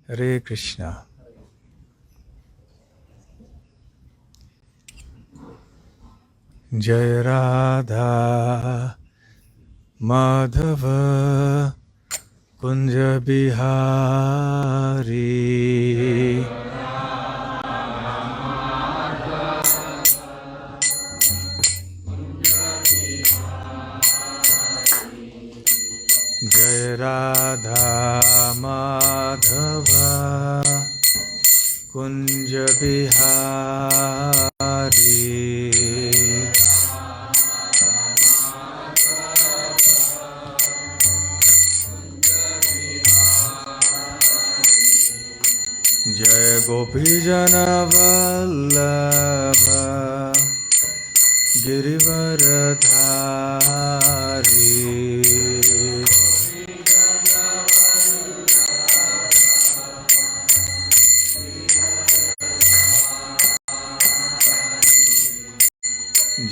Hare Krishna. Jai Radha Madhava Kunja Bihari. Jai Radha Madhava Kunja Bihari. Jai Gopi Jana Vallabha Girivaradhari.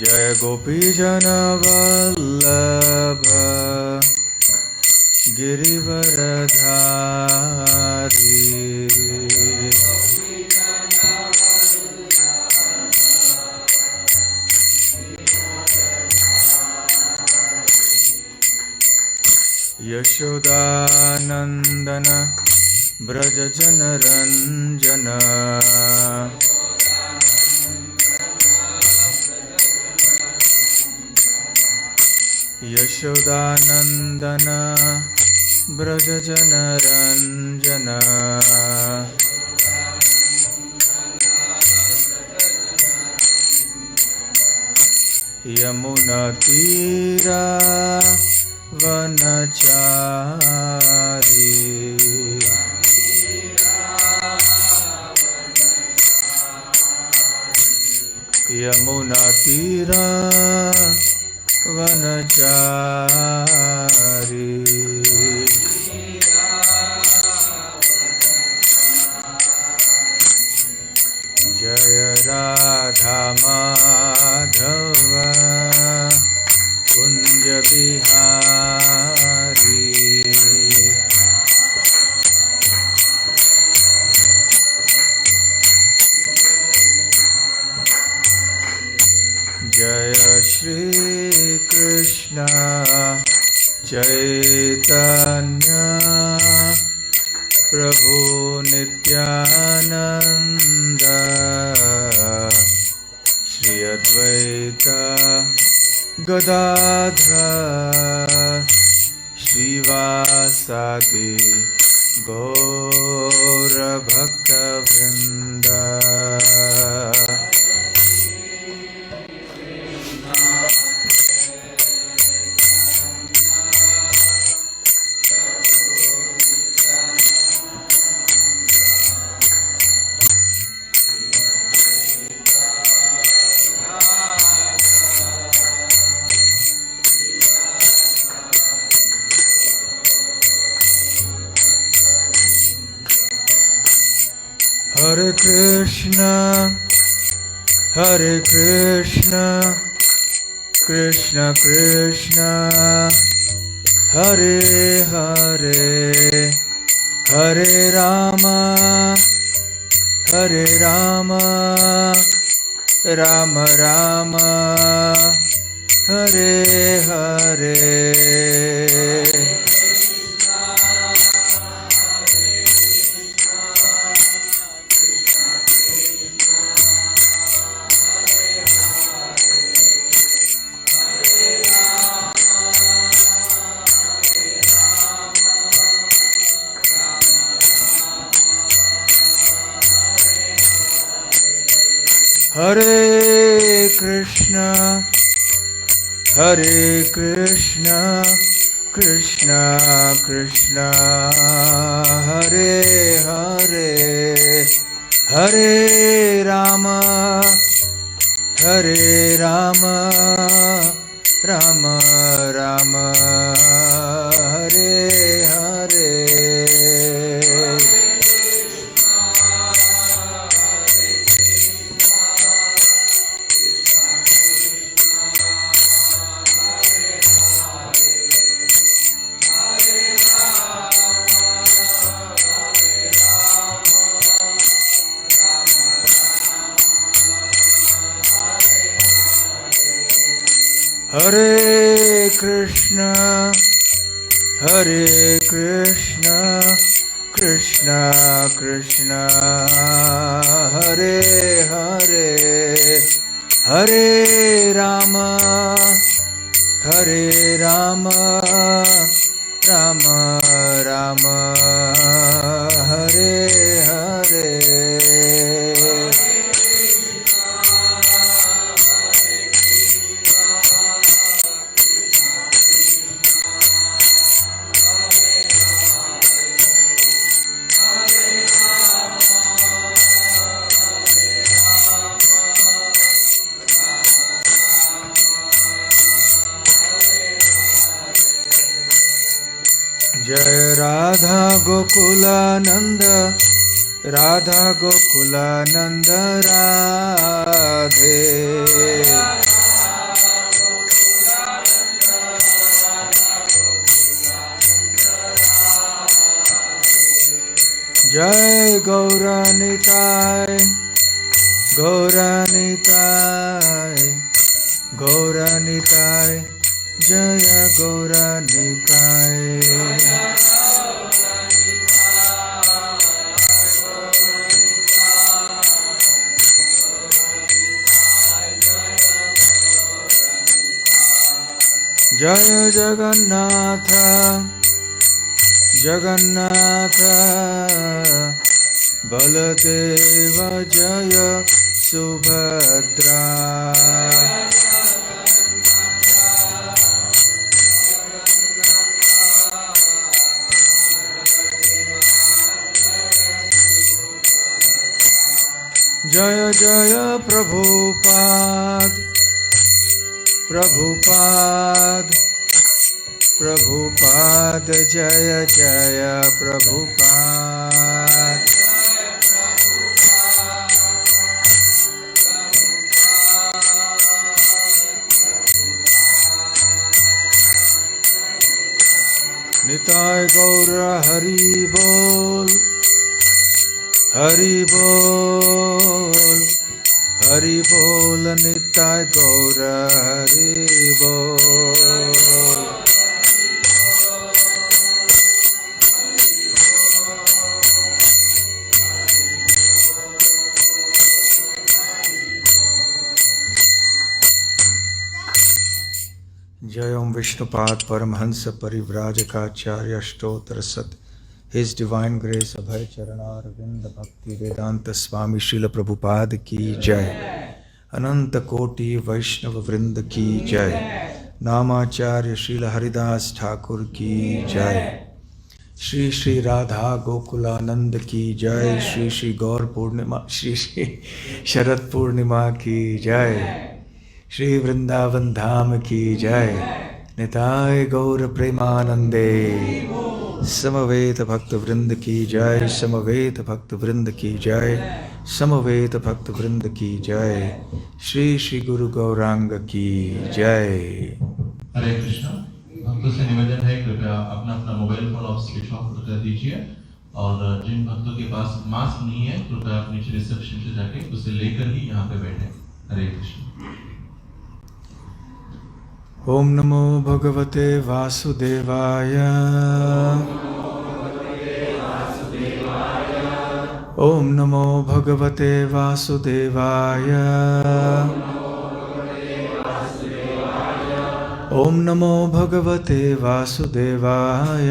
Jai Gopi Jana Vallabha Girivaradhari. Yashodanandana Braja Janaranjana. Yashodanandana Braja Janaranjana. Yamuna Tira Vanachari. Yamuna Tira Vanachari. Jaya Radha Madhava Kunja Bihari. Jaya Shri Krishna Chaitanya Prabhu Nityananda Shri Advaita Gadadhar Shivasadi Gaura Bhakta Vrinda. Hare Krishna, Hare Krishna, Krishna Krishna, Hare Hare, Hare Rama, Hare Rama, Rama Rama, Hare Hare. Hare Krishna, Hare Krishna, Krishna Krishna, Hare Hare, Hare Rama, Hare Rama, Rama Rama, Hare Hare. Hare Krishna Hare Krishna Krishna Krishna Hare Hare Hare Rama Hare Rama Rama Rama Hare Hare जय राधा गोकुलानंद राधा गोकुलानंद राधे जय गौरानिताय गौरानिताय गौरानिताय जय गौरानिताय जय जगन्नाथ जगन्नाथ बलदेव जय सुभद्रा जय जय प्रभुपाद प्रभुपाद प्रभुपाद जय जय प्रभुपाद निताय गौर हरि बोल हरि बोल हरि बोल निताय गौर हरि बोल जय ओम विष्णुपाद परमहंस परिव्राजकाचार्य स्तोत्र सत His Divine Grace Abhay Charanarvind Bhakti Vedanta Swami Srila Prabhupada की जय अनंत कोटि वैष्णव वृंद की जय नामाचार्य श्रील हरिदास ठाकुर की जय श्री श्री राधा गोकुलानंद की जय श्री श्री गौर पूर्णिमा श्री श्री शरद पूर्णिमा की जय श्री वृंदावन धाम की जय निताय गौर प्रेमानंदे समवेत भक्त वृंद की जय समवेत भक्त वृंद की जय समवेत भक्त वृंद की जय श्री श्री गुरु गौरांग की जय। हरे कृष्णा। भक्तों से निवेदन है कृपया अपना अपना mobile phone off switch off कर दीजिए और जिन भक्तों के पास मास्क नहीं है कृपया आप नीचे रिसेप्शन से जाके उसे लेकर ही यहाँ पे बैठे। हरे कृष्ण। ओम नमो भगवते वासुदेवाय ओम नमो भगवते वासुदेवाय ओम नमो भगवते वासुदेवाय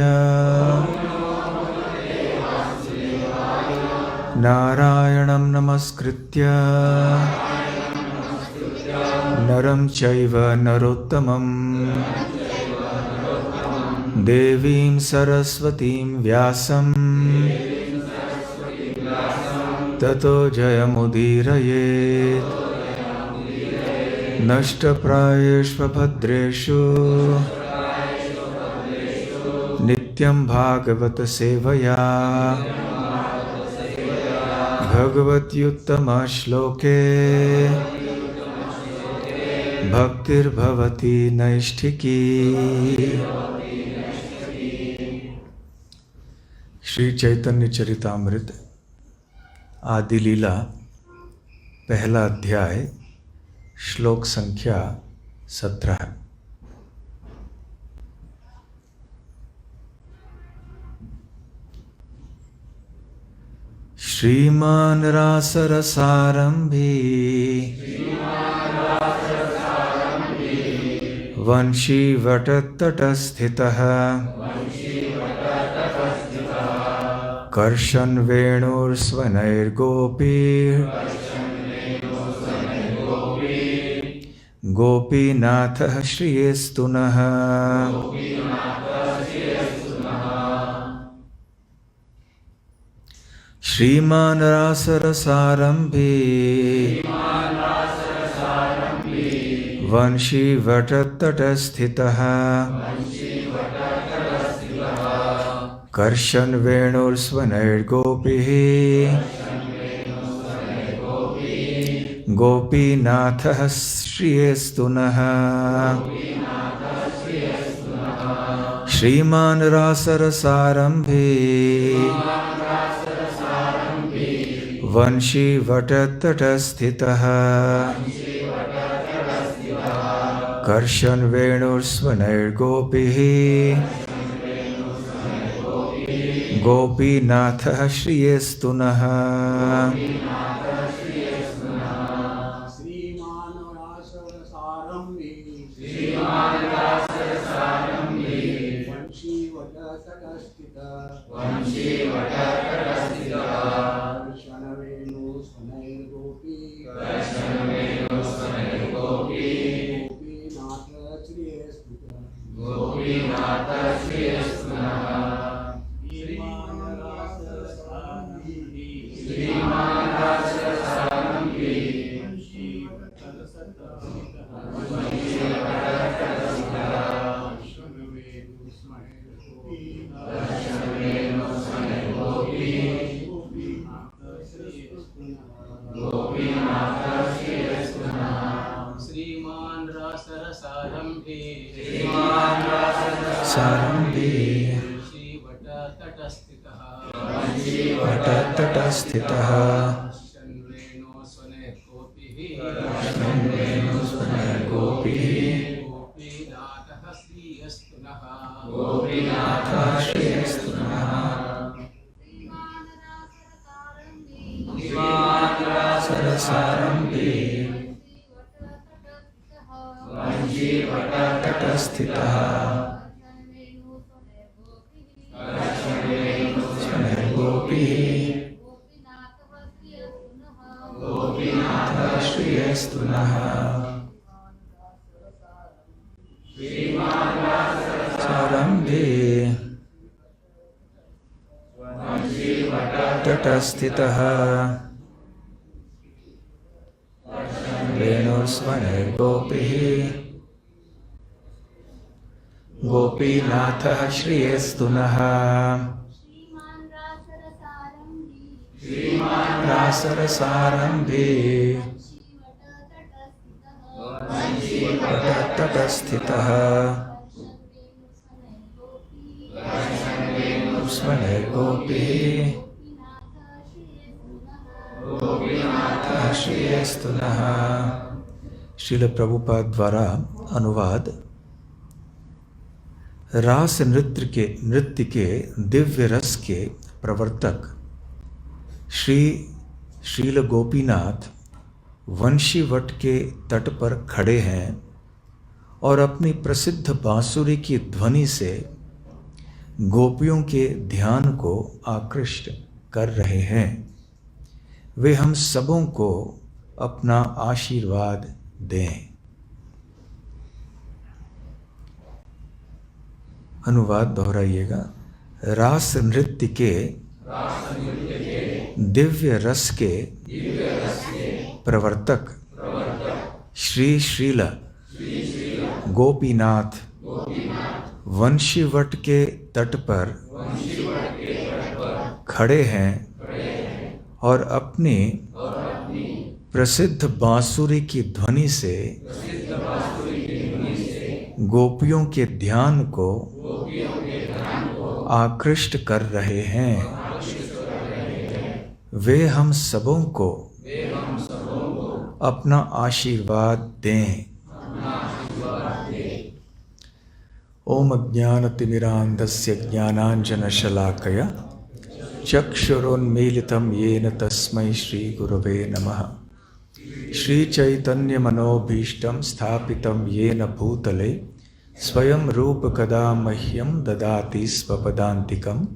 नारायणं नमस्कृत्य नरं चैव नरोत्तमं देवीं सरस्वतीं व्यासं ततो जयमुदीरयेत् नष्टप्रायेषु भद्रेषु नित्यं भागवत सेवया भगवत्युत्तम श्लोके भक्तिर्भवति नैष्ठिकी। श्री चैतन्य चरितामृत आदि लीला पहला अध्याय श्लोक संख्या 17। श्रीमान रासरसारंभी वंशीवटतटस्थितः कर्षन् वेणुर्स्वनैर्गोपीः गोपीनाथः श्रियेस्तु नः। श्रीमान रासरसारंभी वंशीवटतटस्थितः कर्षन् वेणुर्स्वनैर्गोपीः गोपीनाथः श्रियेस्तु नः। श्रीमान रासरसारंभी वंशीवटतटस्थितः कर्षन् वेणुर्स्वनैर्गोपीः गोपीनाथः श्रियेस्तु नः। वटतटस्थितः गोपीनाथः श्रियेस्तु नः। सरसारंभी वंशीवटतटस्थितः गोपीनाथः श्रियेस्तु नः। सारंभी तटस्थितः वेणुस्वनैर्गोपीः गोपीनाथः श्रियेस्तु नः। रासरसारंभी वटतटस्थितः स्वनैर्गोपीः गोपीनाथः श्रियेस्तु नः। श्रील प्रभुपाद द्वारा अनुवाद। रास नृत्य के दिव्य रस के प्रवर्तक श्रील गोपीनाथ वंशीवट के तट पर खड़े हैं और अपनी प्रसिद्ध बांसुरी की ध्वनि से गोपियों के ध्यान को आकृष्ट कर रहे हैं। वे हम सबों को अपना आशीर्वाद दें। अनुवाद दोहराइएगा। रास नृत्य के दिव्य रस के प्रवर्तक श्रील गोपीनाथ वंशीवट के तट पर खड़े हैं और अपनी प्रसिद्ध बांसुरी की ध्वनि से गोपियों के ध्यान को आकृष्ट कर रहे हैं। वे हम सबों को अपना आशीर्वाद दें। ओम अज्ञानतिमिरान्धस्य ज्ञानाञ्जनशलाकया चक्षुरुन्मीलितं येन तस्मै श्रीगुरवे नमः। श्रीचैतन्यमनोभीष्टं स्थापितं येन भूतले स्वयं रूपकदा मह्यं ददाति स्वपदान्तिकं।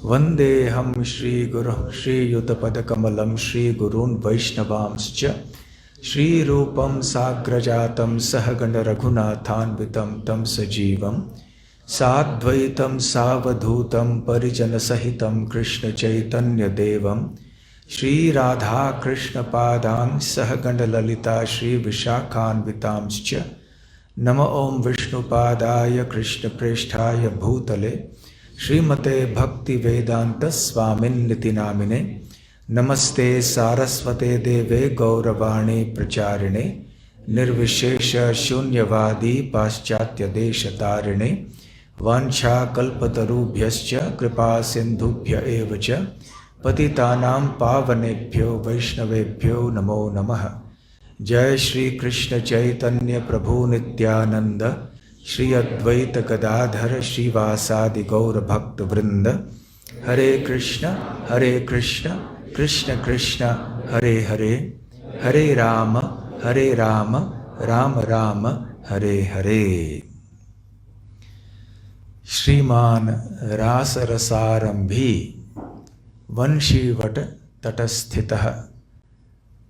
वन्देऽहं श्रीगुरुं श्रीयुतपदकमलं श्रीगुरून् वैष्णवांश्च श्रीरूपं साग्रजातं सहगणरघुनाथान्वितं तं सजीवं साद्वैतं सावधूतं परिजनसहितं कृष्णचैतन्यदेवं श्रीराधाकृष्णपादान् सहगणललिता श्रीविशाखान्वितांश्च नमो ॐ विष्णुपादाय कृष्णप्रेष्ठाय भूतले श्रीमते भक्तिवेदान्तस्वामिन्निति नामिने। नमस्ते सारस्वते देवे गौरवाणी प्रचारिणे निर्विशेष शून्यवादी पाश्चात्यदेशतारिणे वाञ्छाकल्पतरुभ्यश्च कृपा सिन्धुभ्य एव च पतितानां पावनेभ्यो वैष्णवेभ्यो नमो नमः। जय श्री कृष्ण चैतन्य प्रभु नित्यानंद श्री अद्वैत गदाधर श्रीवासादि गौर भक्त वृंद। हरे कृष्ण कृष्ण कृष्ण हरे हरे, हरे राम राम राम हरे हरे। श्रीमान रासरसारंभी वंशीवट तटस्थितः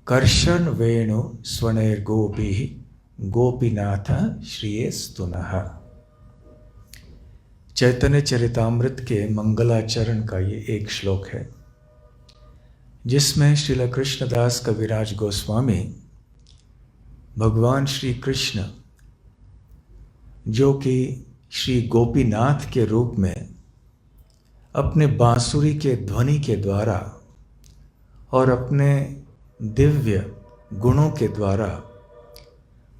कर्षण वेणु स्वर्णैर्गोपीः गोपीनाथ श्रियेस्तुनः। चैतन्य चरितामृत के मंगलाचरण का ये एक श्लोक है जिसमें श्रील कृष्णदास कविराज गोस्वामी भगवान श्री कृष्ण जो कि श्री गोपीनाथ के रूप में अपने बांसुरी के ध्वनि के द्वारा और अपने दिव्य गुणों के द्वारा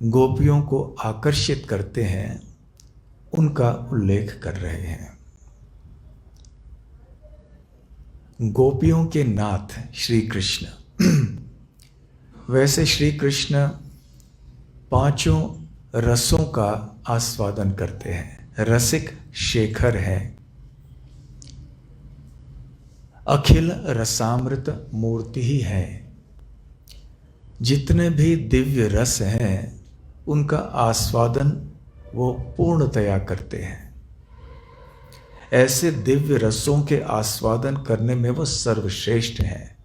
गोपियों को आकर्षित करते हैं, उनका उल्लेख कर रहे हैं। गोपियों के नाथ श्री कृष्ण वैसे श्री कृष्ण पांचों रसों का आस्वादन करते हैं, रसिक शेखर हैं, अखिल रसामृत मूर्ति ही है। जितने भी दिव्य रस हैं उनका आस्वादन वो पूर्णतया करते हैं। ऐसे दिव्य रसों के आस्वादन करने में वो सर्वश्रेष्ठ हैं।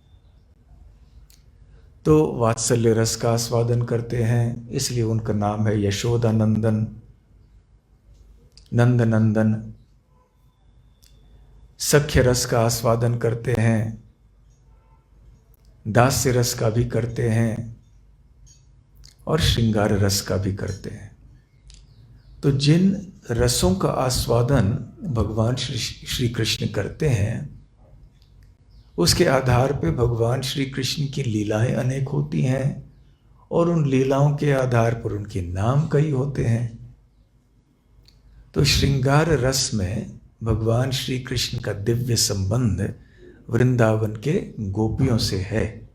तो वात्सल्य रस का आस्वादन करते हैं, इसलिए उनका नाम है यशोदा नंदन, नंद नंदन। सख्य रस का आस्वादन करते हैं, दास्य रस का भी करते हैं और श्रृंगार रस का भी करते हैं। तो जिन रसों का आस्वादन भगवान श्री कृष्ण करते हैं उसके आधार पे भगवान श्री कृष्ण की लीलाएं अनेक होती हैं और उन लीलाओं के आधार पर उनके नाम कई होते हैं। तो श्रृंगार रस में भगवान श्री कृष्ण का दिव्य संबंध वृंदावन के गोपियों से है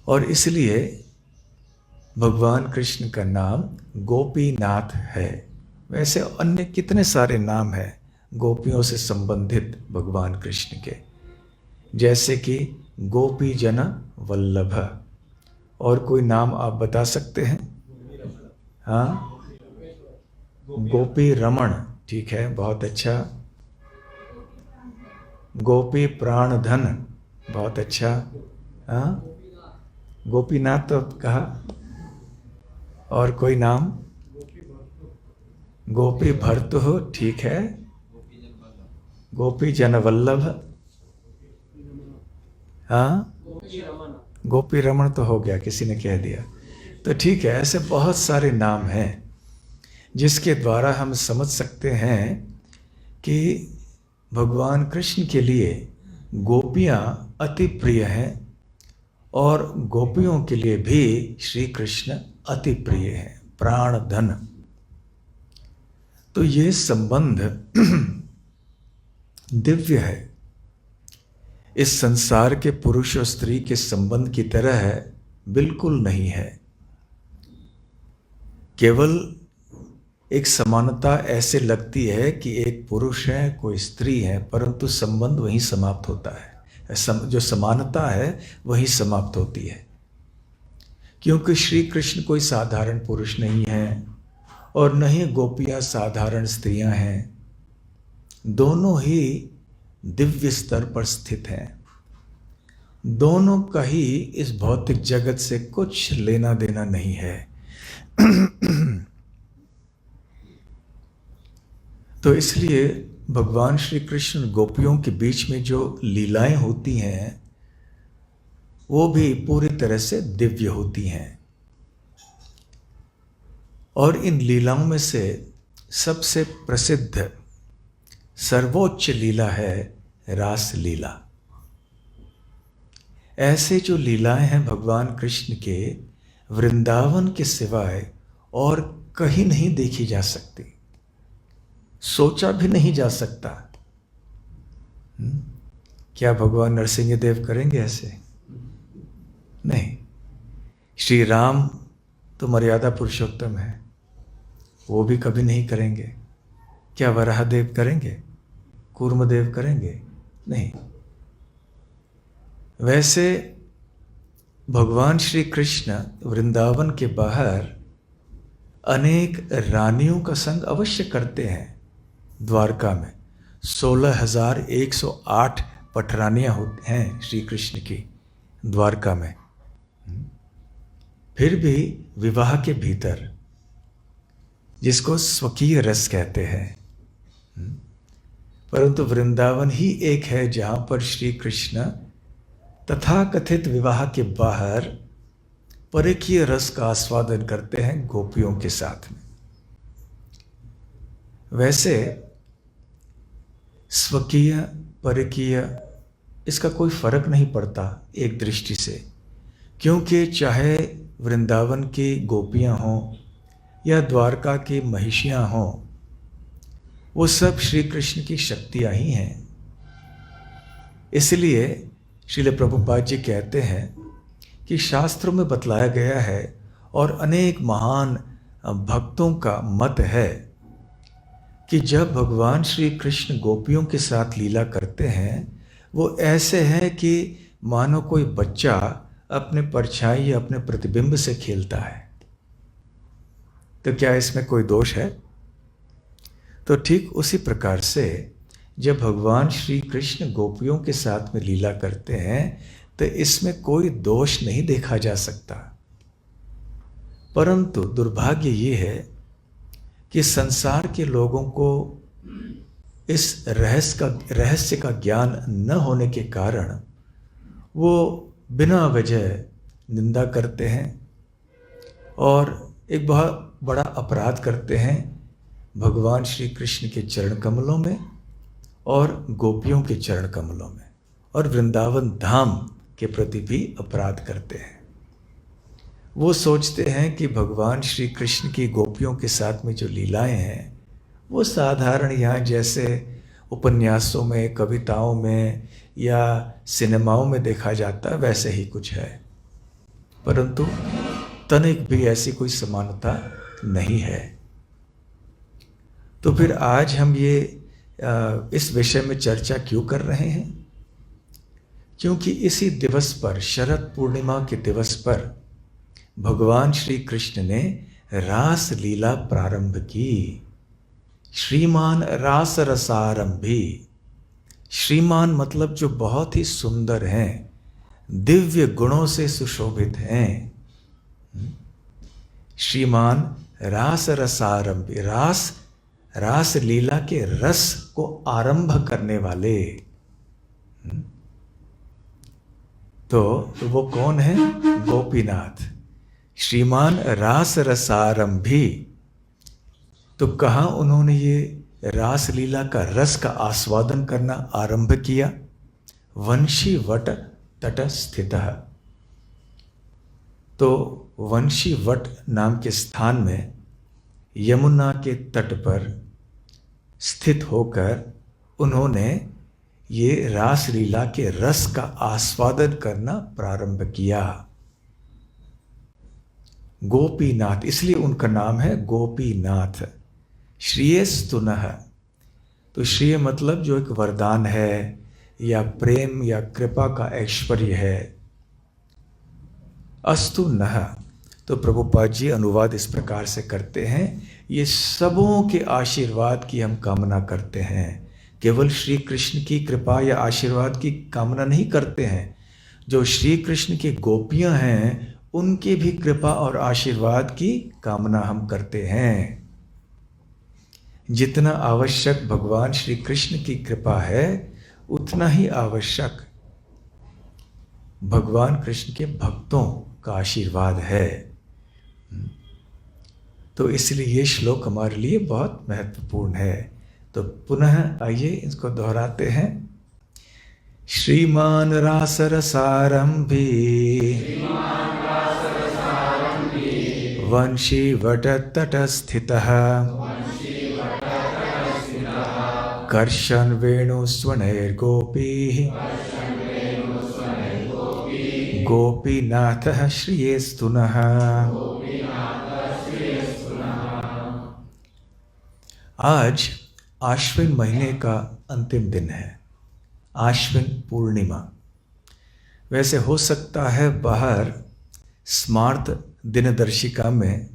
और इसलिए भगवान कृष्ण का नाम गोपीनाथ है। वैसे अन्य कितने सारे नाम हैं गोपियों से संबंधित भगवान कृष्ण के, जैसे कि गोपी जन वल्लभ। और कोई नाम आप बता सकते हैं? हाँ, गोपी रमण, ठीक है, बहुत अच्छा। गोपी प्राणधन, बहुत अच्छा। हाँ, गोपीनाथ तो कहा। और कोई नाम? गोपी भर्त हो, ठीक है। गोपी जनवल्लभ, हाँ, गोपी रमण तो हो गया, किसी ने कह दिया। तो ठीक है, ऐसे बहुत सारे नाम हैं जिसके द्वारा हम समझ सकते हैं कि भगवान कृष्ण के लिए गोपियां अति प्रिय हैं और गोपियों के लिए भी श्री कृष्ण अति प्रिय हैं, प्राण धन। तो ये संबंध दिव्य है। इस संसार के पुरुष और स्त्री के संबंध की तरह बिल्कुल नहीं है। केवल एक समानता ऐसे लगती है कि एक पुरुष है, कोई स्त्री है, परंतु संबंध वहीं समाप्त होता है। जो समानता है वहीं समाप्त होती है, क्योंकि श्री कृष्ण कोई साधारण पुरुष नहीं है और न ही गोपियाँ साधारण स्त्रियां हैं। दोनों ही दिव्य स्तर पर स्थित हैं। दोनों का ही इस भौतिक जगत से कुछ लेना देना नहीं है। तो इसलिए भगवान श्री कृष्ण गोपियों के बीच में जो लीलाएं होती हैं वो भी पूरी तरह से दिव्य होती हैं। और इन लीलाओं में से सबसे प्रसिद्ध सर्वोच्च लीला है रास लीला। ऐसे जो लीलाएं हैं भगवान कृष्ण के, वृंदावन के सिवाय और कहीं नहीं देखी जा सकती, सोचा भी नहीं जा सकता। क्या भगवान नरसिंह देव करेंगे ऐसे? नहीं। श्री राम तो मर्यादा पुरुषोत्तम है, वो भी कभी नहीं करेंगे। क्या वराहदेव करेंगे? कूर्मदेव करेंगे? नहीं। वैसे भगवान श्री कृष्ण वृंदावन के बाहर अनेक रानियों का संग अवश्य करते हैं। द्वारका में 16,108 पटरानियां होती हैं श्री कृष्ण की द्वारका में। फिर भी विवाह के भीतर, जिसको स्वकीय रस कहते हैं, परंतु वृंदावन ही एक है जहां पर श्री कृष्ण तथाकथित विवाह के बाहर परकीय रस का आस्वादन करते हैं गोपियों के साथ में। वैसे स्वकीय परकीय इसका कोई फर्क नहीं पड़ता एक दृष्टि से, क्योंकि चाहे वृंदावन की गोपियां हों या द्वारका की महिषियां हों, वो सब श्री कृष्ण की शक्तियां ही हैं। इसलिए श्रील प्रभुपाद जी कहते हैं कि शास्त्रों में बतलाया गया है और अनेक महान भक्तों का मत है कि जब भगवान श्री कृष्ण गोपियों के साथ लीला करते हैं, वो ऐसे है कि मानो कोई बच्चा अपने परछाई या अपने प्रतिबिंब से खेलता है। तो क्या इसमें कोई दोष है? तो ठीक उसी प्रकार से जब भगवान श्री कृष्ण गोपियों के साथ में लीला करते हैं तो इसमें कोई दोष नहीं देखा जा सकता। परंतु दुर्भाग्य ये है कि संसार के लोगों को इस रहस्य का ज्ञान न होने के कारण वो बिना वजह निंदा करते हैं और एक बहुत बड़ा अपराध करते हैं भगवान श्री कृष्ण के चरण कमलों में और गोपियों के चरण कमलों में, और वृंदावन धाम के प्रति भी अपराध करते हैं। वो सोचते हैं कि भगवान श्री कृष्ण की गोपियों के साथ में जो लीलाएं हैं वो साधारण यहाँ जैसे उपन्यासों में, कविताओं में या सिनेमाओं में देखा जाता है वैसे ही कुछ है, परंतु तनिक भी ऐसी कोई समानता नहीं है। तो फिर आज हम ये इस विषय में चर्चा क्यों कर रहे हैं? क्योंकि इसी दिवस पर, शरद पूर्णिमा के दिवस पर, भगवान श्री कृष्ण ने रास लीला प्रारंभ की। श्रीमान रास रसारंभी। श्रीमान मतलब जो बहुत ही सुंदर हैं, दिव्य गुणों से सुशोभित हैं। श्रीमान रास रसारंभी, रास लीला के रस को आरंभ करने वाले। तो वो कौन है? गोपीनाथ। श्रीमान रास रसारंभी। तो कहाँ उन्होंने ये रास लीला का रस का आस्वादन करना आरंभ किया? वंशी वट तट स्थित। तो वंशी वट नाम के स्थान में यमुना के तट पर स्थित होकर उन्होंने ये रास लीला के रस का आस्वादन करना प्रारंभ किया। गोपीनाथ, इसलिए उनका नाम है गोपीनाथ। श्रियस्तुनः, तो श्रेय मतलब जो एक वरदान है या प्रेम या कृपा का ऐश्वर्य है। अस्तु नः, तो प्रभुपाद जी अनुवाद इस प्रकार से करते हैं, ये सबों के आशीर्वाद की हम कामना करते हैं। केवल श्री कृष्ण की कृपा या आशीर्वाद की कामना नहीं करते हैं, जो श्री कृष्ण की गोपियां हैं उनकी भी कृपा और आशीर्वाद की कामना हम करते हैं। जितना आवश्यक भगवान श्री कृष्ण की कृपा है, उतना ही आवश्यक भगवान कृष्ण के भक्तों का आशीर्वाद है। तो इसलिए ये श्लोक हमारे लिए बहुत महत्वपूर्ण है। तो पुनः आइए इसको दोहराते हैं। श्रीमान रासरसारंभी वंशी वटतटस्थितः कर्षन् वेणुस्वनैर्गोपीः गोपीनाथः श्रियेस्तुनः। आज आश्विन महीने का अंतिम दिन है, आश्विन पूर्णिमा। वैसे हो सकता है बाहर स्मार्त दिनदर्शिका में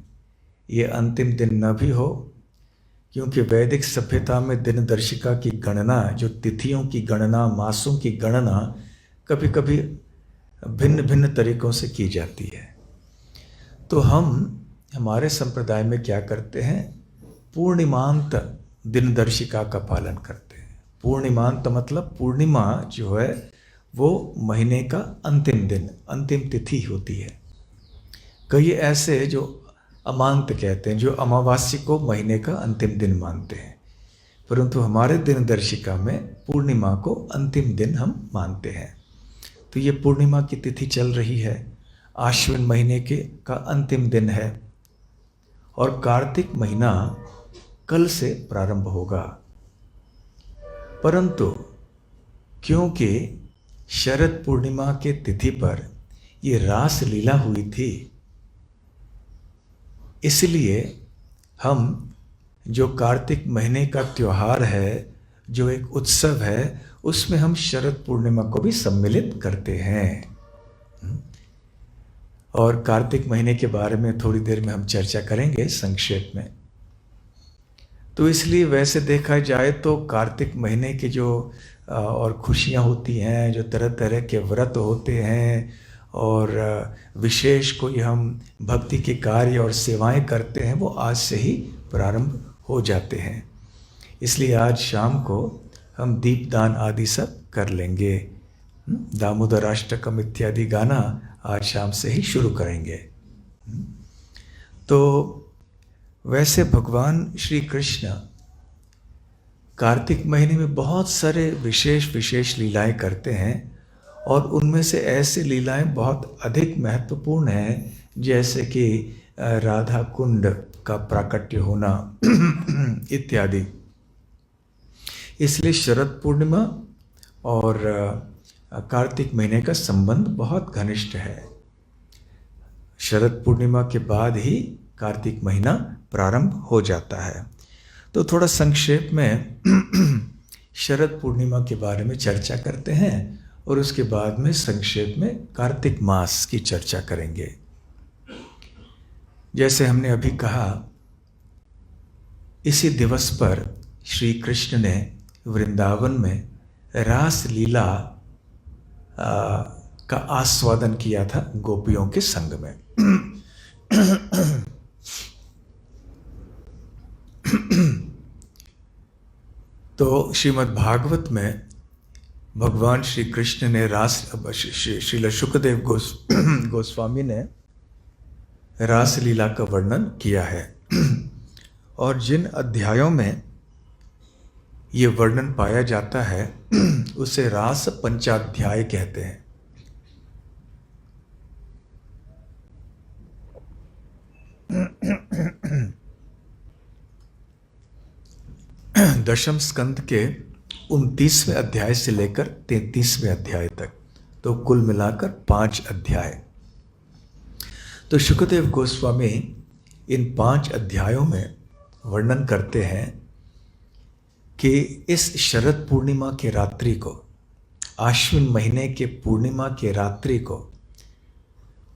ये अंतिम दिन न भी हो, क्योंकि वैदिक सभ्यता में दिनदर्शिका की गणना, जो तिथियों की गणना, मासों की गणना कभी कभी भिन्न भिन्न तरीकों से की जाती है। तो हम हमारे संप्रदाय में क्या करते हैं, पूर्णिमांत दिनदर्शिका का पालन करते हैं। पूर्णिमांत मतलब पूर्णिमा जो है वो महीने का अंतिम दिन, अंतिम तिथि होती है। कई ऐसे जो अमांत कहते हैं, जो अमावास्या को महीने का अंतिम दिन मानते हैं, परंतु हमारे दिनदर्शिका में पूर्णिमा को अंतिम दिन हम मानते हैं। तो ये पूर्णिमा की तिथि चल रही है, आश्विन महीने का अंतिम दिन है और कार्तिक महीना कल से प्रारंभ होगा। परंतु क्योंकि शरद पूर्णिमा के तिथि पर ये रास लीला हुई थी, इसलिए हम जो कार्तिक महीने का त्योहार है, जो एक उत्सव है, उसमें हम शरद पूर्णिमा को भी सम्मिलित करते हैं। और कार्तिक महीने के बारे में थोड़ी देर में हम चर्चा करेंगे संक्षेप में। तो इसलिए वैसे देखा जाए तो कार्तिक महीने की जो और खुशियाँ होती हैं, जो तरह तरह के व्रत होते हैं और विशेष कोई हम भक्ति के कार्य और सेवाएं करते हैं, वो आज से ही प्रारंभ हो जाते हैं। इसलिए आज शाम को हम दीपदान आदि सब कर लेंगे। दामोदराष्टकम इत्यादि गाना आज शाम से ही शुरू करेंगे। तो वैसे भगवान श्री कृष्ण कार्तिक महीने में बहुत सारे विशेष लीलाएं करते हैं और उनमें से ऐसी लीलाएं बहुत अधिक महत्वपूर्ण हैं, जैसे कि राधा कुंड का प्राकट्य होना इत्यादि। इसलिए शरद पूर्णिमा और कार्तिक महीने का संबंध बहुत घनिष्ठ है। शरद पूर्णिमा के बाद ही कार्तिक महीना प्रारंभ हो जाता है। तो थोड़ा संक्षेप में शरद पूर्णिमा के बारे में चर्चा करते हैं और उसके बाद में संक्षेप में कार्तिक मास की चर्चा करेंगे। जैसे हमने अभी कहा, इसी दिवस पर श्री कृष्ण ने वृंदावन में रास लीला का आस्वादन किया था गोपियों के संग में। तो श्रीमद् भागवत में भगवान श्री कृष्ण ने श्रील शुकदेव गोस्वामी ने रास लीला का वर्णन किया है और जिन अध्यायों में ये वर्णन पाया जाता है उसे रास पंचाध्याय कहते हैं। दशम स्कंद के 29वें अध्याय से लेकर 33वें अध्याय तक, तो कुल मिलाकर 5 अध्याय। तो शुकदेव गोस्वामी इन 5 अध्यायों में वर्णन करते हैं कि इस शरद पूर्णिमा के रात्रि को, आश्विन महीने के पूर्णिमा के रात्रि को,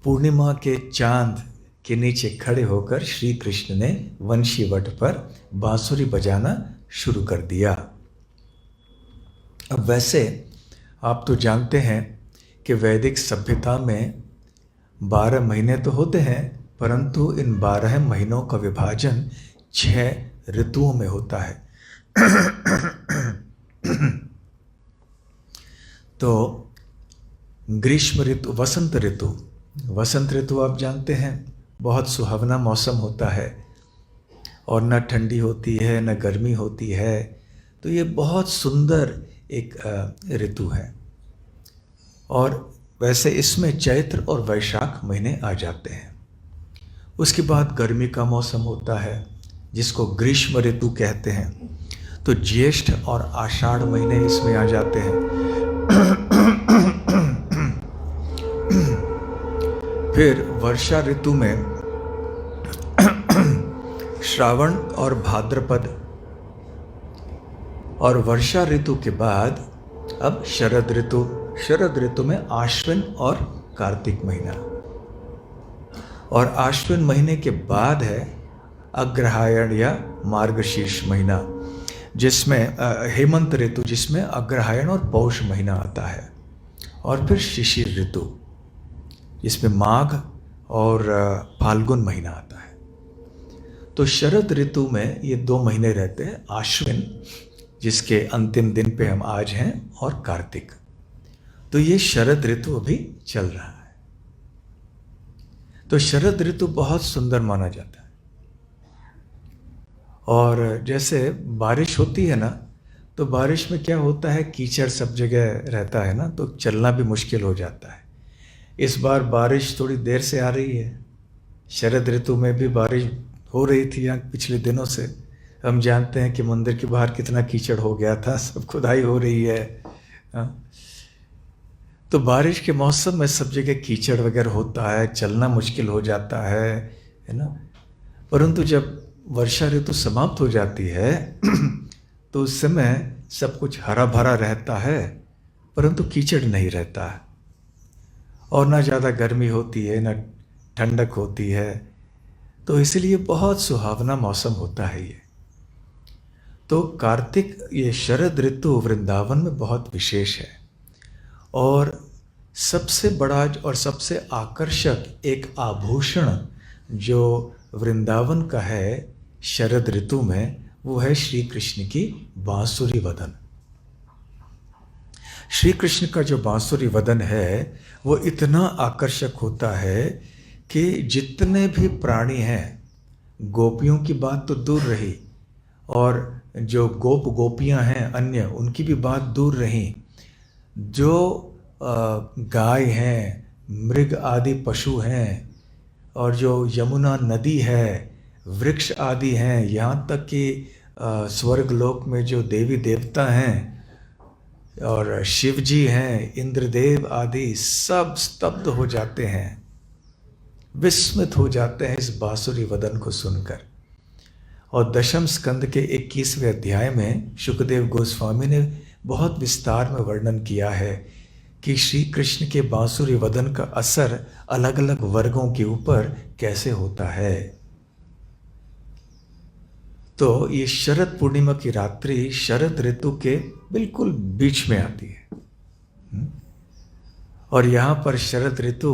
पूर्णिमा के चांद के नीचे खड़े होकर श्री कृष्ण ने वंशी वट पर बांसुरी बजाना शुरू कर दिया। अब वैसे आप तो जानते हैं कि वैदिक सभ्यता में 12 महीने तो होते हैं, परंतु इन 12 महीनों का विभाजन 6 ऋतुओं में होता है। तो ग्रीष्म ऋतु, वसंत ऋतु आप जानते हैं, बहुत सुहावना मौसम होता है और न ठंडी होती है न गर्मी होती है, तो ये बहुत सुंदर एक ऋतु है। और वैसे इसमें चैत्र और वैशाख महीने आ जाते हैं। उसके बाद गर्मी का मौसम होता है जिसको ग्रीष्म ऋतु कहते हैं, तो ज्येष्ठ और आषाढ़ महीने इसमें आ जाते हैं। फिर वर्षा ऋतु में श्रावण और भाद्रपद, और वर्षा ऋतु के बाद अब शरद ऋतु में आश्विन और कार्तिक महीना, और आश्विन महीने के बाद है अग्रहायण या मार्गशीर्ष महीना, जिसमें हेमंत ऋतु, जिसमें अग्रहायण और पौष महीना आता है, और फिर शिशिर ऋतु जिसमें माघ और फाल्गुन महीना आता है। तो शरद ऋतु में ये 2 महीने रहते हैं, आश्विन जिसके अंतिम दिन पे हम आज हैं, और कार्तिक। तो ये शरद ऋतु अभी चल रहा है। तो शरद ऋतु बहुत सुंदर माना जाता है। और जैसे बारिश होती है ना, तो बारिश में क्या होता है, कीचड़ सब जगह रहता है ना, तो चलना भी मुश्किल हो जाता है। इस बार बारिश थोड़ी देर से आ रही है। शरद ऋतु में भी बारिश हो रही थी यहाँ पिछले दिनों से। हम जानते हैं कि मंदिर के बाहर कितना कीचड़ हो गया था, सब खुदाई हो रही है। तो बारिश के मौसम में सब जगह कीचड़ वगैरह होता है, चलना मुश्किल हो जाता है ना। परंतु जब वर्षा ऋतु समाप्त हो जाती है तो उस समय सब कुछ हरा भरा रहता है, परंतु कीचड़ नहीं रहता है, और ना ज़्यादा गर्मी होती है ना ठंडक होती है। तो इसलिए बहुत सुहावना मौसम होता है ये। तो कार्तिक, ये शरद ऋतु वृंदावन में बहुत विशेष है, और सबसे बड़ा और सबसे आकर्षक एक आभूषण जो वृंदावन का है शरद ऋतु में, वो है श्री कृष्ण की बांसुरी वदन। श्री कृष्ण का जो बांसुरी वदन है वो इतना आकर्षक होता है कि जितने भी प्राणी हैं, गोपियों की बात तो दूर रही, और जो गोपियां हैं अन्य, उनकी भी बात दूर रही, जो गाय हैं, मृग आदि पशु हैं, और जो यमुना नदी है, वृक्ष आदि हैं, यहाँ तक कि स्वर्गलोक में जो देवी देवता हैं और शिव जी हैं, इंद्रदेव आदि, सब स्तब्ध हो जाते हैं, विस्मित हो जाते हैं इस बांसुरी वदन को सुनकर। और दशम स्कंद के 21वें अध्याय में शुकदेव गोस्वामी ने बहुत विस्तार में वर्णन किया है कि श्री कृष्ण के बांसुरी वदन का असर अलग अलग वर्गों के ऊपर कैसे होता है। तो ये शरद पूर्णिमा की रात्रि शरद ऋतु के बिल्कुल बीच में आती है, और यहाँ पर शरद ऋतु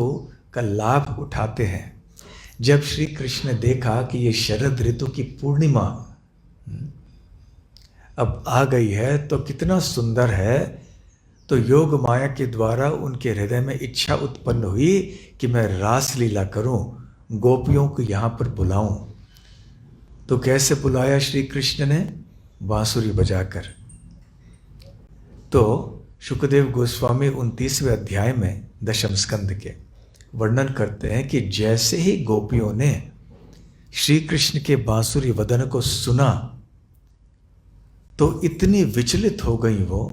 का लाभ उठाते हैं। जब श्री कृष्ण ने देखा कि ये शरद ऋतु की पूर्णिमा अब आ गई है तो कितना सुंदर है, तो योग माया के द्वारा उनके हृदय में इच्छा उत्पन्न हुई कि मैं रास लीला करूं, गोपियों को यहाँ पर बुलाऊं। तो कैसे बुलाया श्री कृष्ण ने? बांसुरी बजाकर। तो शुकदेव गोस्वामी 29वें अध्याय में दशम स्कंद के वर्णन करते हैं कि जैसे ही गोपियों ने श्री कृष्ण के बांसुरी वदन को सुना तो इतनी विचलित हो गई, वो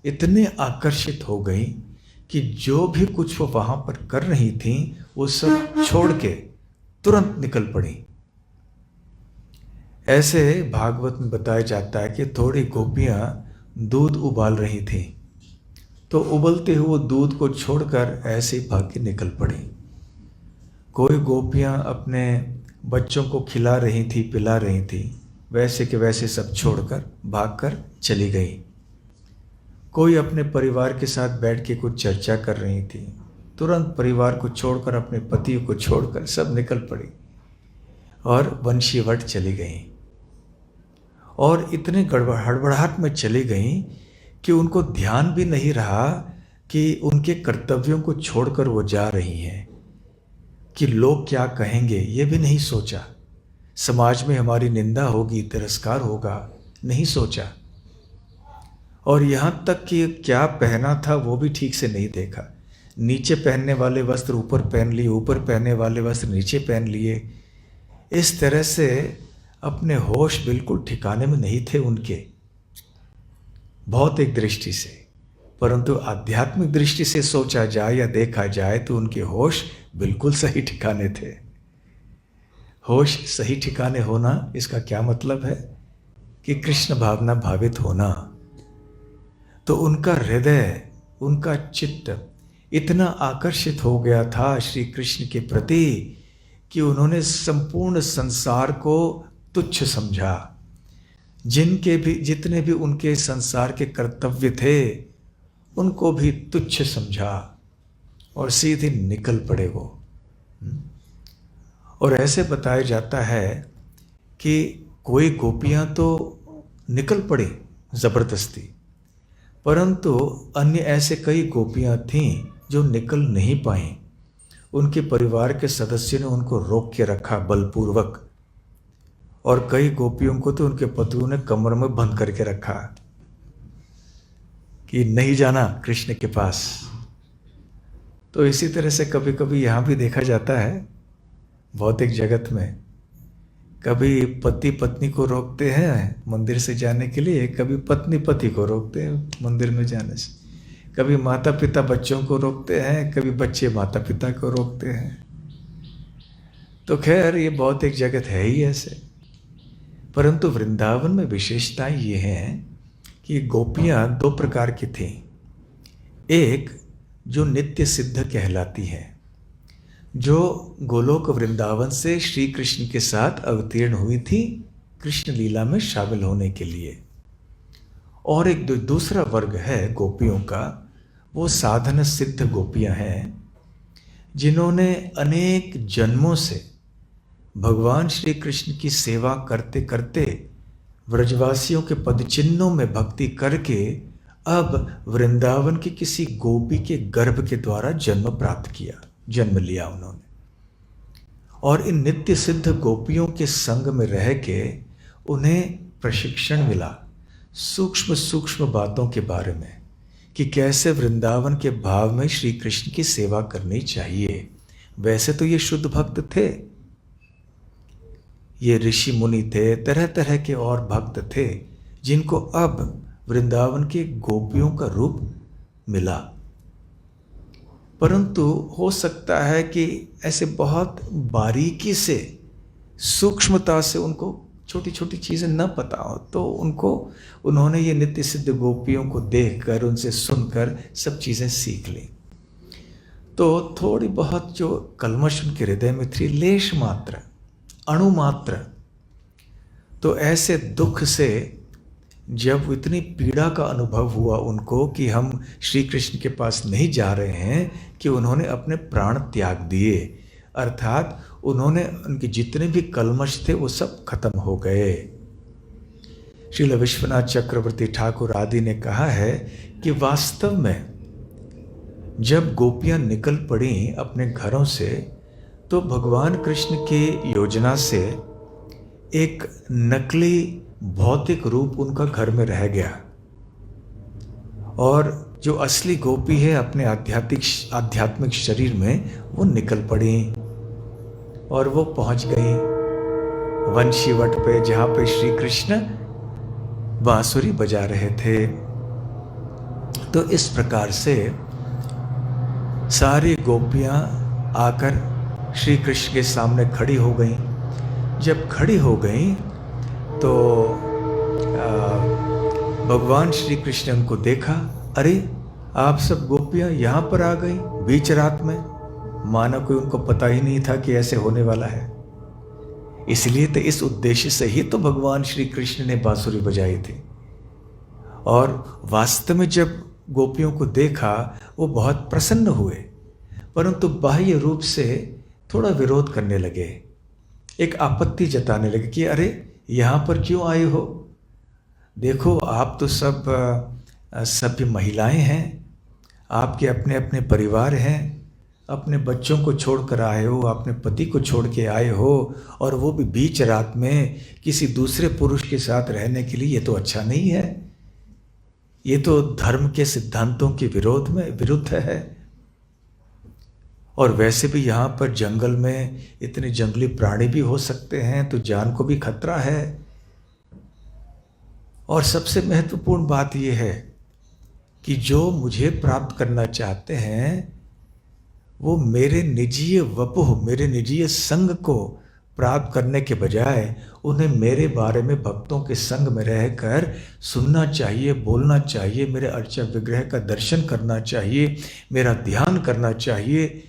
इतने आकर्षित हो गई कि जो भी कुछ वो वहां पर कर रही थी वो सब छोड़ के तुरंत निकल पड़ी। ऐसे भागवत में बताया जाता है कि थोड़ी गोपियां दूध उबाल रही थीं, तो उबलते हुए दूध को छोड़कर ऐसे ही भाग के निकल पड़ी। कोई गोपियां अपने बच्चों को खिला रही थी, पिला रही थी, वैसे के वैसे सब छोड़कर भागकर चली गई। कोई अपने परिवार के साथ बैठ के कुछ चर्चा कर रही थी, तुरंत परिवार को छोड़कर, अपने पति को छोड़कर सब निकल पड़ी और वंशीवट चली गई। और इतने हड़बड़ाहट में चली गई कि उनको ध्यान भी नहीं रहा कि उनके कर्तव्यों को छोड़कर वो जा रही हैं, कि लोग क्या कहेंगे ये भी नहीं सोचा, समाज में हमारी निंदा होगी, तिरस्कार होगा, नहीं सोचा। और यहाँ तक कि क्या पहना था वो भी ठीक से नहीं देखा। नीचे पहनने वाले वस्त्र ऊपर पहन लिए, ऊपर पहनने वाले वस्त्र नीचे पहन लिए। इस तरह से अपने होश बिल्कुल ठिकाने में नहीं थे उनके, भौतिक दृष्टि से। परंतु आध्यात्मिक दृष्टि से सोचा जाए या देखा जाए तो उनके होश बिल्कुल सही ठिकाने थे। होश सही ठिकाने होना, इसका क्या मतलब है कि कृष्ण भावना भावित होना। तो उनका हृदय, उनका चित्त इतना आकर्षित हो गया था श्री कृष्ण के प्रति कि उन्होंने संपूर्ण संसार को तुच्छ समझा। जितने भी उनके संसार के कर्तव्य थे उनको भी तुच्छ समझा और सीधे निकल पड़े वो। और ऐसे बताया जाता है कि कोई गोपियां तो निकल पड़ी जबरदस्ती, परंतु अन्य ऐसे कई गोपियां थीं जो निकल नहीं पाईं। उनके परिवार के सदस्यों ने उनको रोक के रखा बलपूर्वक, और कई गोपियों को तो उनके पतियों ने कमर में बंद करके रखा कि नहीं जाना कृष्ण के पास। तो इसी तरह से कभी कभी यहाँ भी देखा जाता है भौतिक जगत में, कभी पति पत्नी को रोकते हैं मंदिर से जाने के लिए, कभी पत्नी पति को रोकते हैं मंदिर में जाने से, कभी माता पिता बच्चों को रोकते हैं, कभी बच्चे माता पिता को रोकते हैं। तो खैर ये भौतिक जगत है ही ऐसे। परंतु वृंदावन में विशेषताएं ये हैं कि गोपियां दो प्रकार की थीं। एक जो नित्य सिद्ध कहलाती हैं, जो गोलोक वृंदावन से श्री कृष्ण के साथ अवतीर्ण हुई थी कृष्ण लीला में शामिल होने के लिए। और एक दूसरा वर्ग है गोपियों का, वो साधन सिद्ध गोपियां हैं, जिन्होंने अनेक जन्मों से भगवान श्री कृष्ण की सेवा करते करते व्रजवासियों के पदचिन्हों में भक्ति करके अब वृंदावन की किसी गोपी के गर्भ के द्वारा जन्म प्राप्त किया, जन्म लिया उन्होंने। और इन नित्य सिद्ध गोपियों के संग में रह के उन्हें प्रशिक्षण मिला सूक्ष्म सूक्ष्म बातों के बारे में, कि कैसे वृंदावन के भाव में श्री कृष्ण की सेवा करनी चाहिए। वैसे तो ये शुद्ध भक्त थे, ये ऋषि मुनि थे, तरह तरह के और भक्त थे, जिनको अब वृंदावन के गोपियों का रूप मिला। परंतु हो सकता है कि ऐसे बहुत बारीकी से, सूक्ष्मता से उनको छोटी छोटी चीज़ें न पता हो, तो उन्होंने ये नित्य सिद्ध गोपियों को देखकर, उनसे सुनकर सब चीज़ें सीख ली। तो थोड़ी बहुत जो कलमश उनके हृदय में थी, लेश मात्र, अणु मात्र, तो ऐसे दुख से जब इतनी पीड़ा का अनुभव हुआ उनको कि हम श्री कृष्ण के पास नहीं जा रहे हैं, कि उन्होंने अपने प्राण त्याग दिए। अर्थात उन्होंने, उनके जितने भी कलमश थे वो सब खत्म हो गए। श्रील विश्वनाथ चक्रवर्ती ठाकुर आदि ने कहा है कि वास्तव में जब गोपियां निकल पड़ी अपने घरों से, तो भगवान कृष्ण की योजना से एक नकली भौतिक रूप उनका घर में रह गया, और जो असली गोपी है अपने आध्यात्मिक शरीर में वो निकल पड़ी, और वो पहुंच गई वंशीवट पे, जहाँ पे श्री कृष्ण बांसुरी बजा रहे थे। तो इस प्रकार से सारी गोपियां आकर श्री कृष्ण के सामने खड़ी हो गईं। जब खड़ी हो गईं तो भगवान श्री कृष्ण ने उनको देखा, अरे आप सब गोपियां यहाँ पर आ गई बीच रात में। मानो कोई उनको पता ही नहीं था कि ऐसे होने वाला है। इसलिए तो इस उद्देश्य से ही तो भगवान श्री कृष्ण ने बांसुरी बजाई थी। और वास्तव में जब गोपियों को देखा वो बहुत प्रसन्न हुए, परंतु बाह्य रूप से थोड़ा विरोध करने लगे, एक आपत्ति जताने लगे कि अरे यहाँ पर क्यों आए हो? देखो आप तो सब सभ्य महिलाएं हैं, आपके अपने अपने परिवार हैं, अपने बच्चों को छोड़कर आए हो, अपने पति को छोड़ के आए हो, और वो भी बीच रात में किसी दूसरे पुरुष के साथ रहने के लिए। ये तो अच्छा नहीं है, ये तो धर्म के सिद्धांतों के विरुद्ध है। और वैसे भी यहाँ पर जंगल में इतने जंगली प्राणी भी हो सकते हैं, तो जान को भी खतरा है। और सबसे महत्वपूर्ण बात यह है कि जो मुझे प्राप्त करना चाहते हैं वो मेरे निजीय वपुह, मेरे निजीय संग को प्राप्त करने के बजाय उन्हें मेरे बारे में भक्तों के संग में रहकर सुनना चाहिए, बोलना चाहिए, मेरे अर्चा विग्रह का दर्शन करना चाहिए, मेरा ध्यान करना चाहिए।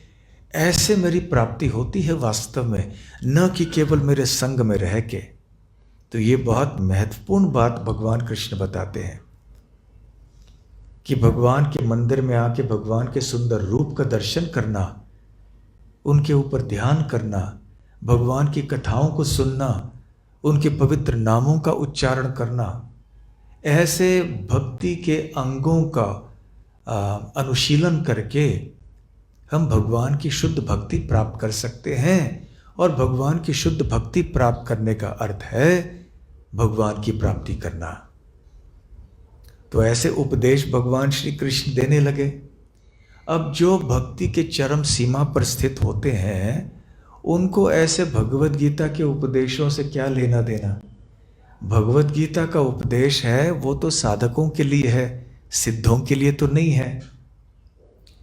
ऐसे मेरी प्राप्ति होती है वास्तव में, न कि केवल मेरे संग में रह के। तो ये बहुत महत्वपूर्ण बात भगवान कृष्ण बताते हैं कि भगवान के मंदिर में आके भगवान के सुंदर रूप का दर्शन करना, उनके ऊपर ध्यान करना, भगवान की कथाओं को सुनना, उनके पवित्र नामों का उच्चारण करना, ऐसे भक्ति के अंगों का अनुशीलन करके हम भगवान की शुद्ध भक्ति प्राप्त कर सकते हैं। और भगवान की शुद्ध भक्ति प्राप्त करने का अर्थ है भगवान की प्राप्ति करना। तो ऐसे उपदेश भगवान श्री कृष्ण देने लगे। अब जो भक्ति के चरम सीमा पर स्थित होते हैं उनको ऐसे भगवत गीता के उपदेशों से क्या लेना देना? भगवत गीता का उपदेश है वो तो साधकों के लिए है, सिद्धों के लिए तो नहीं है।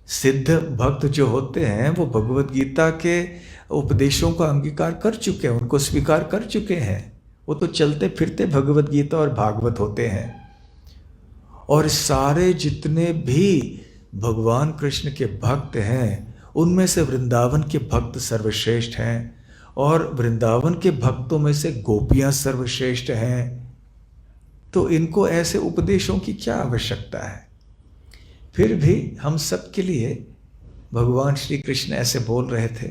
सिद्ध भक्त जो होते हैं वो भगवत गीता के उपदेशों का अंगीकार कर चुके हैं, उनको स्वीकार कर चुके हैं। वो तो चलते फिरते भगवत गीता और भागवत होते हैं। और सारे जितने भी भगवान कृष्ण के भक्त हैं उनमें से वृंदावन के भक्त सर्वश्रेष्ठ हैं, और वृंदावन के भक्तों में से गोपियां सर्वश्रेष्ठ हैं। तो इनको ऐसे उपदेशों की क्या आवश्यकता है? फिर भी हम सब के लिए भगवान श्री कृष्ण ऐसे बोल रहे थे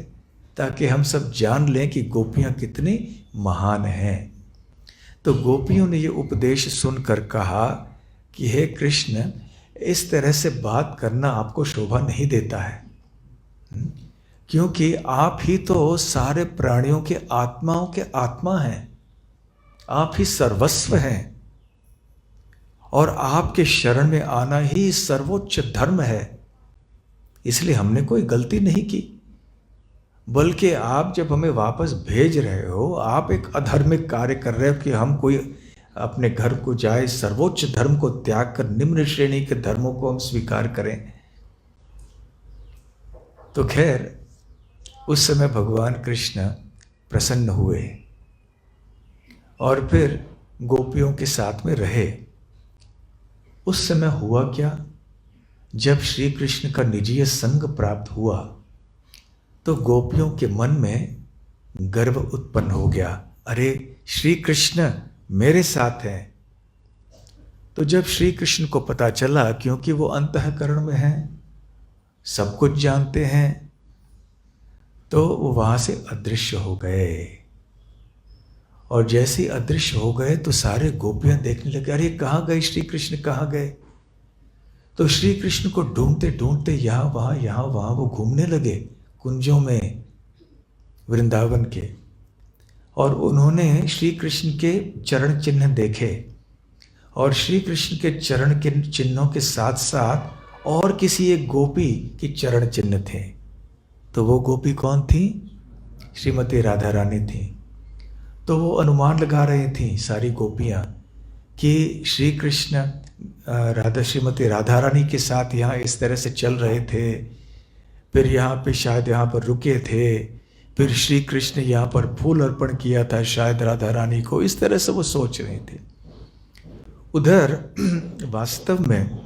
ताकि हम सब जान लें कि गोपियां कितनी महान हैं। तो गोपियों ने ये उपदेश सुनकर कहा कि हे कृष्ण, इस तरह से बात करना आपको शोभा नहीं देता है, क्योंकि आप ही तो सारे प्राणियों के आत्माओं के आत्मा हैं, आप ही सर्वस्व हैं, और आपके शरण में आना ही सर्वोच्च धर्म है। इसलिए हमने कोई गलती नहीं की, बल्कि आप जब हमें वापस भेज रहे हो, आप एक अधर्मिक कार्य कर रहे हो कि हम कोई अपने घर को जाए, सर्वोच्च धर्म को त्याग कर निम्न श्रेणी के धर्मों को हम स्वीकार करें। तो खैर उस समय भगवान कृष्ण प्रसन्न हुए और फिर गोपियों के साथ में रहे। उस समय हुआ क्या? जब श्री कृष्ण का निजीय संग प्राप्त हुआ तो गोपियों के मन में गर्व उत्पन्न हो गया। अरे श्री कृष्ण मेरे साथ हैं। तो जब श्री कृष्ण को पता चला, क्योंकि वो अंतःकरण में हैं, सब कुछ जानते हैं, तो वो वहां से अदृश्य हो गए। और जैसे ही अदृश्य हो गए तो सारे गोपियां देखने लगे, अरे कहाँ गए श्री कृष्ण, कहाँ गए? तो श्री कृष्ण को ढूंढते ढूंढते यहाँ वहाँ वो घूमने लगे कुंजों में वृंदावन के। और उन्होंने श्री कृष्ण के चरण चिन्ह देखे, और श्री कृष्ण के चरण के चिन्हों के साथ साथ और किसी एक गोपी के चरण चिन्ह थे। तो वो गोपी कौन थी? श्रीमती राधा रानी थी। तो वो अनुमान लगा रही थी सारी गोपियाँ कि श्री कृष्ण श्रीमती राधा रानी के साथ यहाँ इस तरह से चल रहे थे, फिर यहाँ पे शायद यहाँ पर रुके थे, फिर श्री कृष्ण यहाँ पर फूल अर्पण किया था शायद राधा रानी को, इस तरह से वो सोच रहे थे। उधर वास्तव में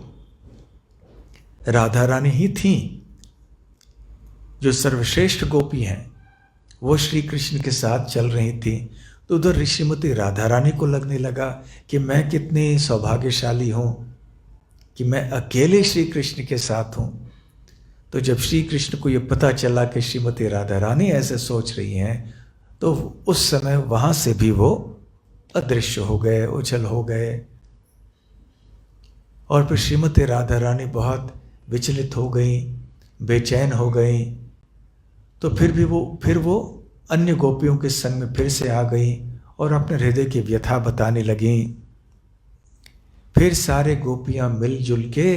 राधा रानी ही थी जो सर्वश्रेष्ठ गोपी हैं, वो श्री कृष्ण के साथ चल रही थी। तो उधर श्रीमती राधा रानी को लगने लगा कि मैं कितनी सौभाग्यशाली हूँ कि मैं अकेले श्री कृष्ण के साथ हूँ। तो जब श्री कृष्ण को ये पता चला कि श्रीमती राधा रानी ऐसे सोच रही हैं, तो उस समय वहाँ से भी वो अदृश्य हो गए, ओझल हो गए। और फिर श्रीमती राधा रानी बहुत विचलित हो गई, बेचैन हो गई। तो फिर वो अन्य गोपियों के संग में फिर से आ गई और अपने हृदय की व्यथा बताने लगी। फिर सारे गोपियां मिलजुल के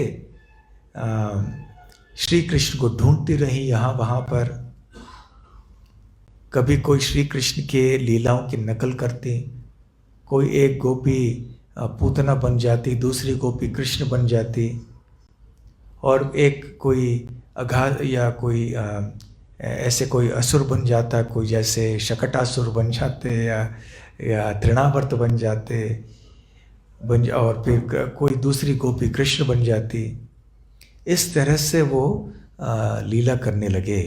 श्री कृष्ण को ढूंढती रही यहाँ वहाँ पर। कभी कोई श्री कृष्ण के लीलाओं की नकल करती, कोई एक गोपी पूतना बन जाती, दूसरी गोपी कृष्ण बन जाती, और एक कोई अघात या कोई ऐसे कोई असुर बन जाता, कोई जैसे शकटासुर बन जाते या तृणावर्त बन जाते और फिर कोई दूसरी गोपी कृष्ण बन जाती। इस तरह से वो लीला करने लगे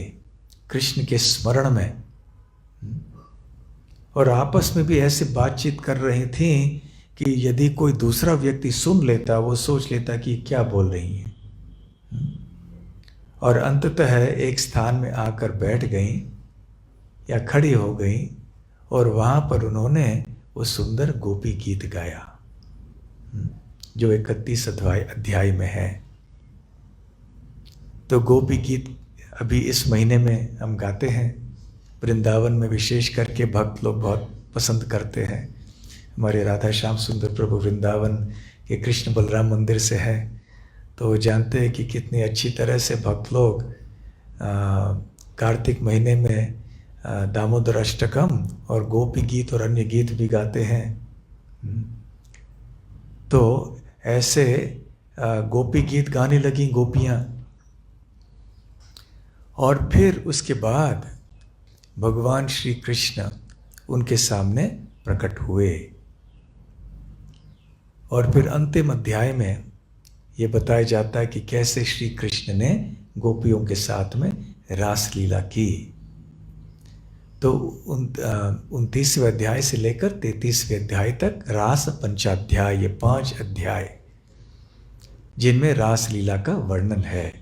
कृष्ण के स्मरण में, और आपस में भी ऐसे बातचीत कर रही थी कि यदि कोई दूसरा व्यक्ति सुन लेता, वो सोच लेता कि क्या बोल रही हैं। और अंततः एक स्थान में आकर बैठ गई या खड़ी हो गई, और वहाँ पर उन्होंने वो सुंदर गोपी गीत गाया जो 31 अध्याय में है। तो गोपी गीत अभी इस महीने में हम गाते हैं। वृंदावन में विशेष करके भक्त लोग बहुत पसंद करते हैं। हमारे राधा श्याम सुंदर प्रभु वृंदावन के कृष्ण बलराम मंदिर से है, तो जानते हैं कि कितनी अच्छी तरह से भक्त लोग कार्तिक महीने में दामोदर अष्टकम और गोपी गीत और अन्य गीत भी गाते हैं। तो ऐसे गोपी गीत गाने लगी गोपियाँ। और फिर उसके बाद भगवान श्री कृष्ण उनके सामने प्रकट हुए। और फिर अंतिम अध्याय में ये बताया जाता है कि कैसे श्री कृष्ण ने गोपियों के साथ में रास लीला की। तो 29वें अध्याय से लेकर 33वें अध्याय तक रास पंचाध्याय, ये 5 अध्याय जिनमें रास लीला का वर्णन है।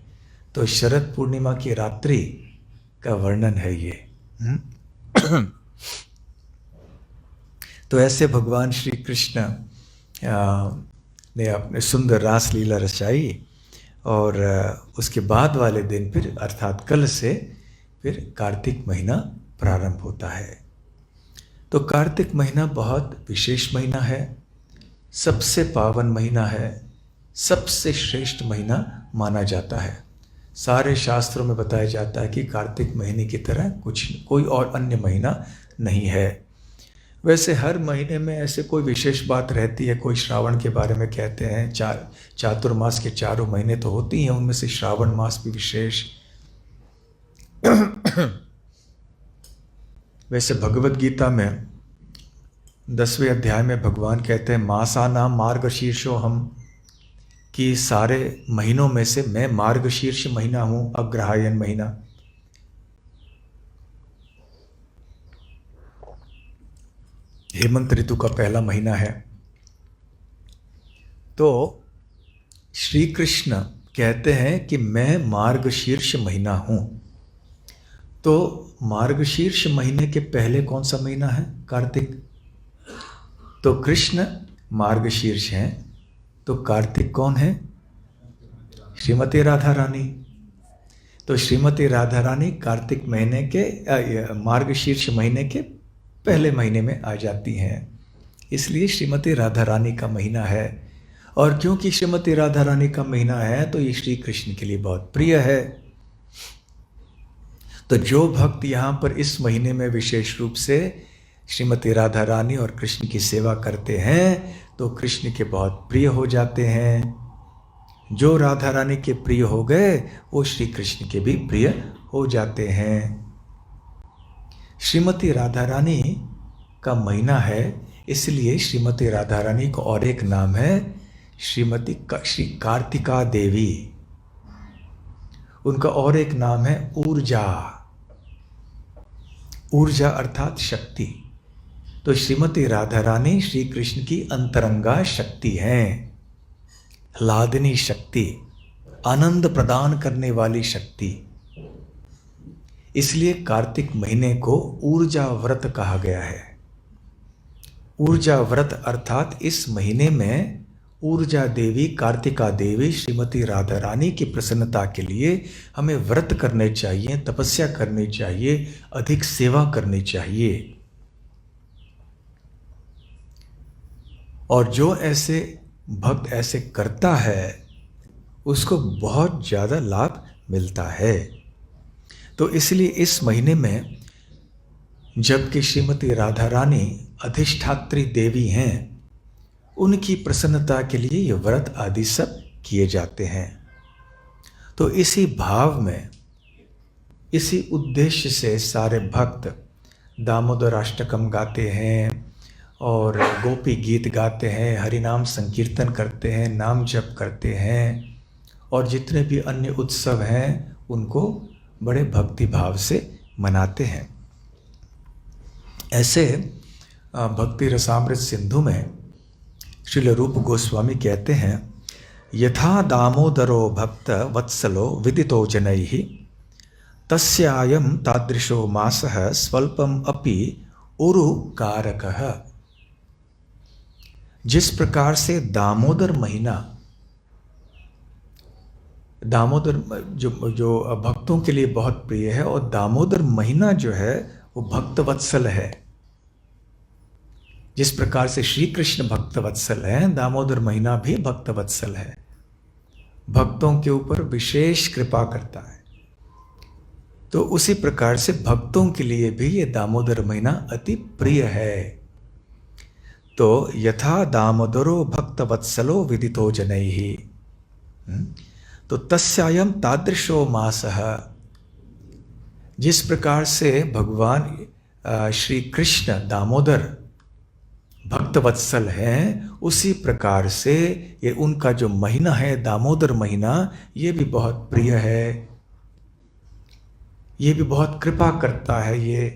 तो शरद पूर्णिमा की रात्रि का वर्णन है ये। तो ऐसे भगवान श्री कृष्ण ने अपने सुंदर रास लीला रचाई। और उसके बाद वाले दिन फिर अर्थात कल से फिर कार्तिक महीना प्रारंभ होता है। तो कार्तिक महीना बहुत विशेष महीना है, सबसे पावन महीना है, सबसे श्रेष्ठ महीना माना जाता है। सारे शास्त्रों में बताया जाता है कि कार्तिक महीने की तरह कोई और अन्य महीना नहीं है। वैसे हर महीने में ऐसे कोई विशेष बात रहती है। कोई श्रावण के बारे में कहते हैं, चातुर्मास के 4 महीने तो होती हैं, उनमें से श्रावण मास भी विशेष। वैसे भगवत गीता में 10वें अध्याय में भगवान कहते हैं मासानाम मार्गशीर्षो हम, कि सारे महीनों में से मैं मार्गशीर्ष महीना हूँ, अग्रहायण महीना। हेमंत ऋतु का पहला महीना है। तो श्री कृष्ण कहते हैं कि मैं मार्गशीर्ष महीना हूँ। तो मार्गशीर्ष महीने के पहले कौन सा महीना है? कार्तिक। तो कृष्ण मार्गशीर्ष हैं, तो कार्तिक कौन है? श्रीमती राधा रानी। तो श्रीमती राधा रानी कार्तिक महीने के मार्गशीर्ष महीने के पहले महीने में आ जाती हैं, इसलिए श्रीमती राधा रानी का महीना है। और क्योंकि श्रीमती राधा रानी का महीना है तो ये श्री कृष्ण के लिए बहुत प्रिय है। तो जो भक्त यहाँ पर इस महीने में विशेष रूप से श्रीमती राधा रानी और कृष्ण की सेवा करते हैं तो कृष्ण के बहुत प्रिय हो जाते हैं। जो राधा रानी के प्रिय हो गए वो श्री कृष्ण के भी प्रिय हो जाते हैं। श्रीमती राधा रानी का महीना है, इसलिए श्रीमती राधा रानी का और एक नाम है श्री कार्तिका देवी। उनका और एक नाम है ऊर्जा। ऊर्जा अर्थात शक्ति। तो श्रीमती राधा रानी श्री कृष्ण की अंतरंगा शक्ति हैं, लादिनी शक्ति, आनंद प्रदान करने वाली शक्ति। इसलिए कार्तिक महीने को ऊर्जा व्रत कहा गया है। ऊर्जा व्रत अर्थात इस महीने में ऊर्जा देवी कार्तिका देवी श्रीमती राधा रानी की प्रसन्नता के लिए हमें व्रत करने चाहिए, तपस्या करनी चाहिए, अधिक सेवा करनी चाहिए। और जो ऐसे भक्त ऐसे करता है उसको बहुत ज़्यादा लाभ मिलता है। तो इसलिए इस महीने में जबकि श्रीमती राधा रानी अधिष्ठात्री देवी हैं, उनकी प्रसन्नता के लिए ये व्रत आदि सब किए जाते हैं। तो इसी भाव में, इसी उद्देश्य से सारे भक्त दामोदर अष्टकम गाते हैं और गोपी गीत गाते हैं, हरिनाम संकीर्तन करते हैं, नाम जप करते हैं, और जितने भी अन्य उत्सव हैं उनको बड़े भक्ति भाव से मनाते हैं। ऐसे भक्ति रसामृत सिंधु में श्रील रूप गोस्वामी कहते हैं, यथा दामोदरो भक्त वत्सलो विदितो जनैः तस्यायं तादृशो मासः स्वल्पम अपि उरु कारकः। जिस प्रकार से दामोदर महीना, दामोदर जो भक्तों के लिए बहुत प्रिय है, और दामोदर महीना जो है वो भक्त वत्सल है। जिस प्रकार से श्री कृष्ण भक्त वत्सल है, दामोदर महीना भी भक्त वत्सल है, भक्तों के ऊपर विशेष कृपा करता है। तो उसी प्रकार से भक्तों के लिए भी ये दामोदर महीना अति प्रिय है। तो यथा दामोदरो भक्त वत्सलो विदितो जनैः, तो तस्यायं तादृशो मासः। जिस प्रकार से भगवान श्री कृष्ण दामोदर भक्त वत्सल हैं, उसी प्रकार से ये उनका जो महीना है दामोदर महीना, ये भी बहुत प्रिय है, ये भी बहुत कृपा करता है ये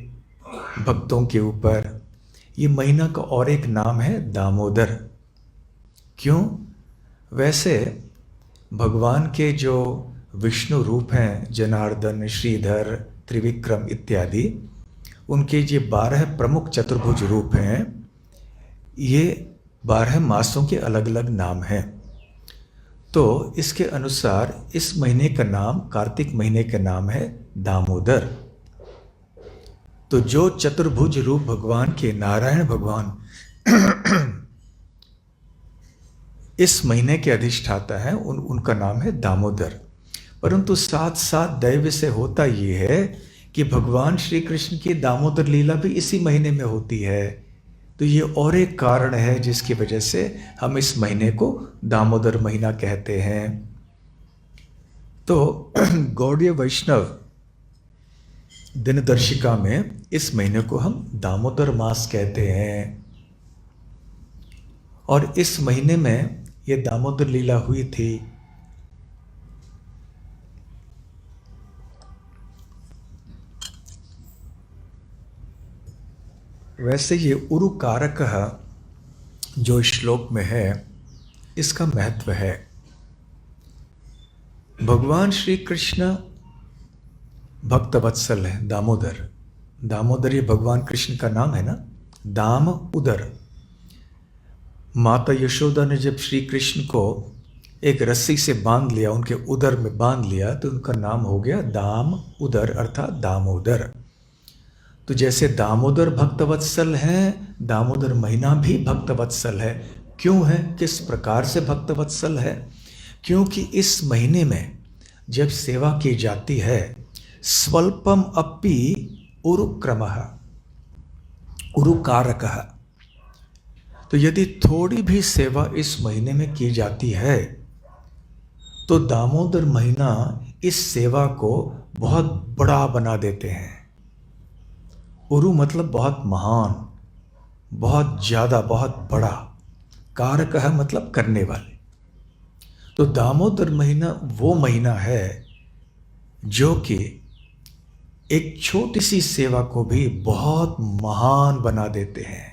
भक्तों के ऊपर। ये महीना का और एक नाम है दामोदर। क्यों? वैसे भगवान के जो विष्णु रूप हैं, जनार्दन, श्रीधर, त्रिविक्रम इत्यादि, उनके ये 12 प्रमुख चतुर्भुज रूप हैं, ये 12 मासों के अलग अलग नाम हैं। तो इसके अनुसार इस महीने का नाम, कार्तिक महीने का नाम है दामोदर। तो जो चतुर्भुज रूप भगवान के नारायण भगवान इस महीने के अधिष्ठाता हैं, उनका नाम है दामोदर। परंतु साथ साथ दैव से होता ये है कि भगवान श्री कृष्ण की दामोदर लीला भी इसी महीने में होती है। तो ये और एक कारण है जिसकी वजह से हम इस महीने को दामोदर महीना कहते हैं। तो गौड़ीय वैष्णव दिनदर्शिका में इस महीने को हम दामोदर मास कहते हैं। और इस महीने में ये दामोदर लीला हुई थी। वैसे ये उरुकारक जो श्लोक में है, इसका महत्व है। भगवान श्री कृष्ण भक्त वत्सल है, दामोदर। दामोदर ये भगवान कृष्ण का नाम है ना, दाम उदर। माता यशोदा ने जब श्री कृष्ण को एक रस्सी से बांध लिया, उनके उदर में बांध लिया, तो उनका नाम हो गया दाम उदर अर्थात दामोदर। तो जैसे दामोदर भक्तवत्सल हैं, दामोदर महीना भी भक्तवत्सल है। क्यों है? किस प्रकार से भक्तवत्सल है? क्योंकि इस महीने में जब सेवा की जाती है, स्वल्पम अपि उरुक्रमः उरुकारकः, तो यदि थोड़ी भी सेवा इस महीने में की जाती है तो दामोदर महीना इस सेवा को बहुत बड़ा बना देते हैं। उरु मतलब बहुत महान, बहुत ज़्यादा, बहुत बड़ा। कारकः मतलब करने वाले। तो दामोदर महीना वो महीना है जो कि एक छोटी सी सेवा को भी बहुत महान बना देते हैं।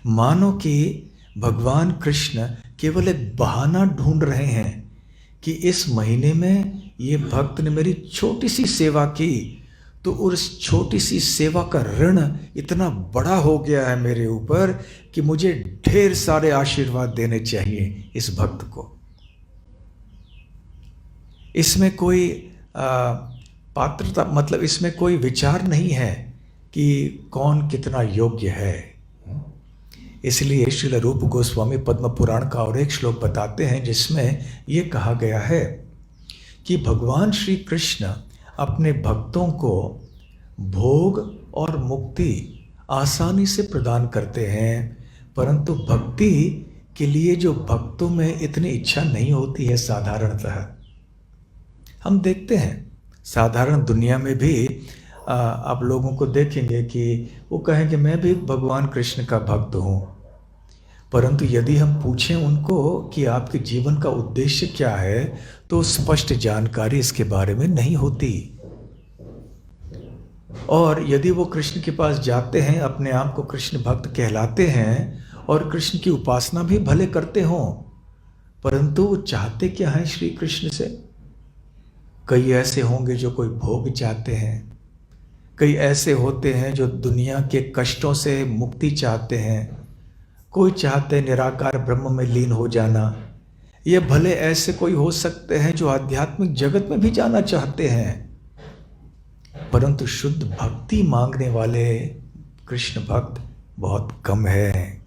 मानो कि भगवान कृष्ण केवल एक बहाना ढूंढ रहे हैं कि इस महीने में ये भक्त ने मेरी छोटी सी सेवा की, तो उस छोटी सी सेवा का ऋण इतना बड़ा हो गया है मेरे ऊपर कि मुझे ढेर सारे आशीर्वाद देने चाहिए इस भक्त को। इसमें कोई पात्रता, मतलब इसमें कोई विचार नहीं है कि कौन कितना योग्य है। इसलिए श्रील रूप गोस्वामी पद्म पुराण का और एक श्लोक बताते हैं जिसमें ये कहा गया है कि भगवान श्री कृष्ण अपने भक्तों को भोग और मुक्ति आसानी से प्रदान करते हैं, परंतु भक्ति के लिए जो भक्तों में इतनी इच्छा नहीं होती है साधारणतः। हम देखते हैं साधारण दुनिया में भी आप लोगों को देखेंगे कि वो कहें कि मैं भी भगवान कृष्ण का भक्त हूँ, परंतु यदि हम पूछें उनको कि आपके जीवन का उद्देश्य क्या है, तो स्पष्ट जानकारी इसके बारे में नहीं होती। और यदि वो कृष्ण के पास जाते हैं, अपने आप को कृष्ण भक्त कहलाते हैं और कृष्ण की उपासना भी भले करते हों, परंतु वो चाहते क्या हैं श्री कृष्ण से? कई ऐसे होंगे जो कोई भोग चाहते हैं, कई ऐसे होते हैं जो दुनिया के कष्टों से मुक्ति चाहते हैं, कोई चाहते हैं निराकार ब्रह्म में लीन हो जाना। ये भले ऐसे कोई हो सकते हैं जो आध्यात्मिक जगत में भी जाना चाहते हैं, परंतु शुद्ध भक्ति मांगने वाले कृष्ण भक्त बहुत कम हैं।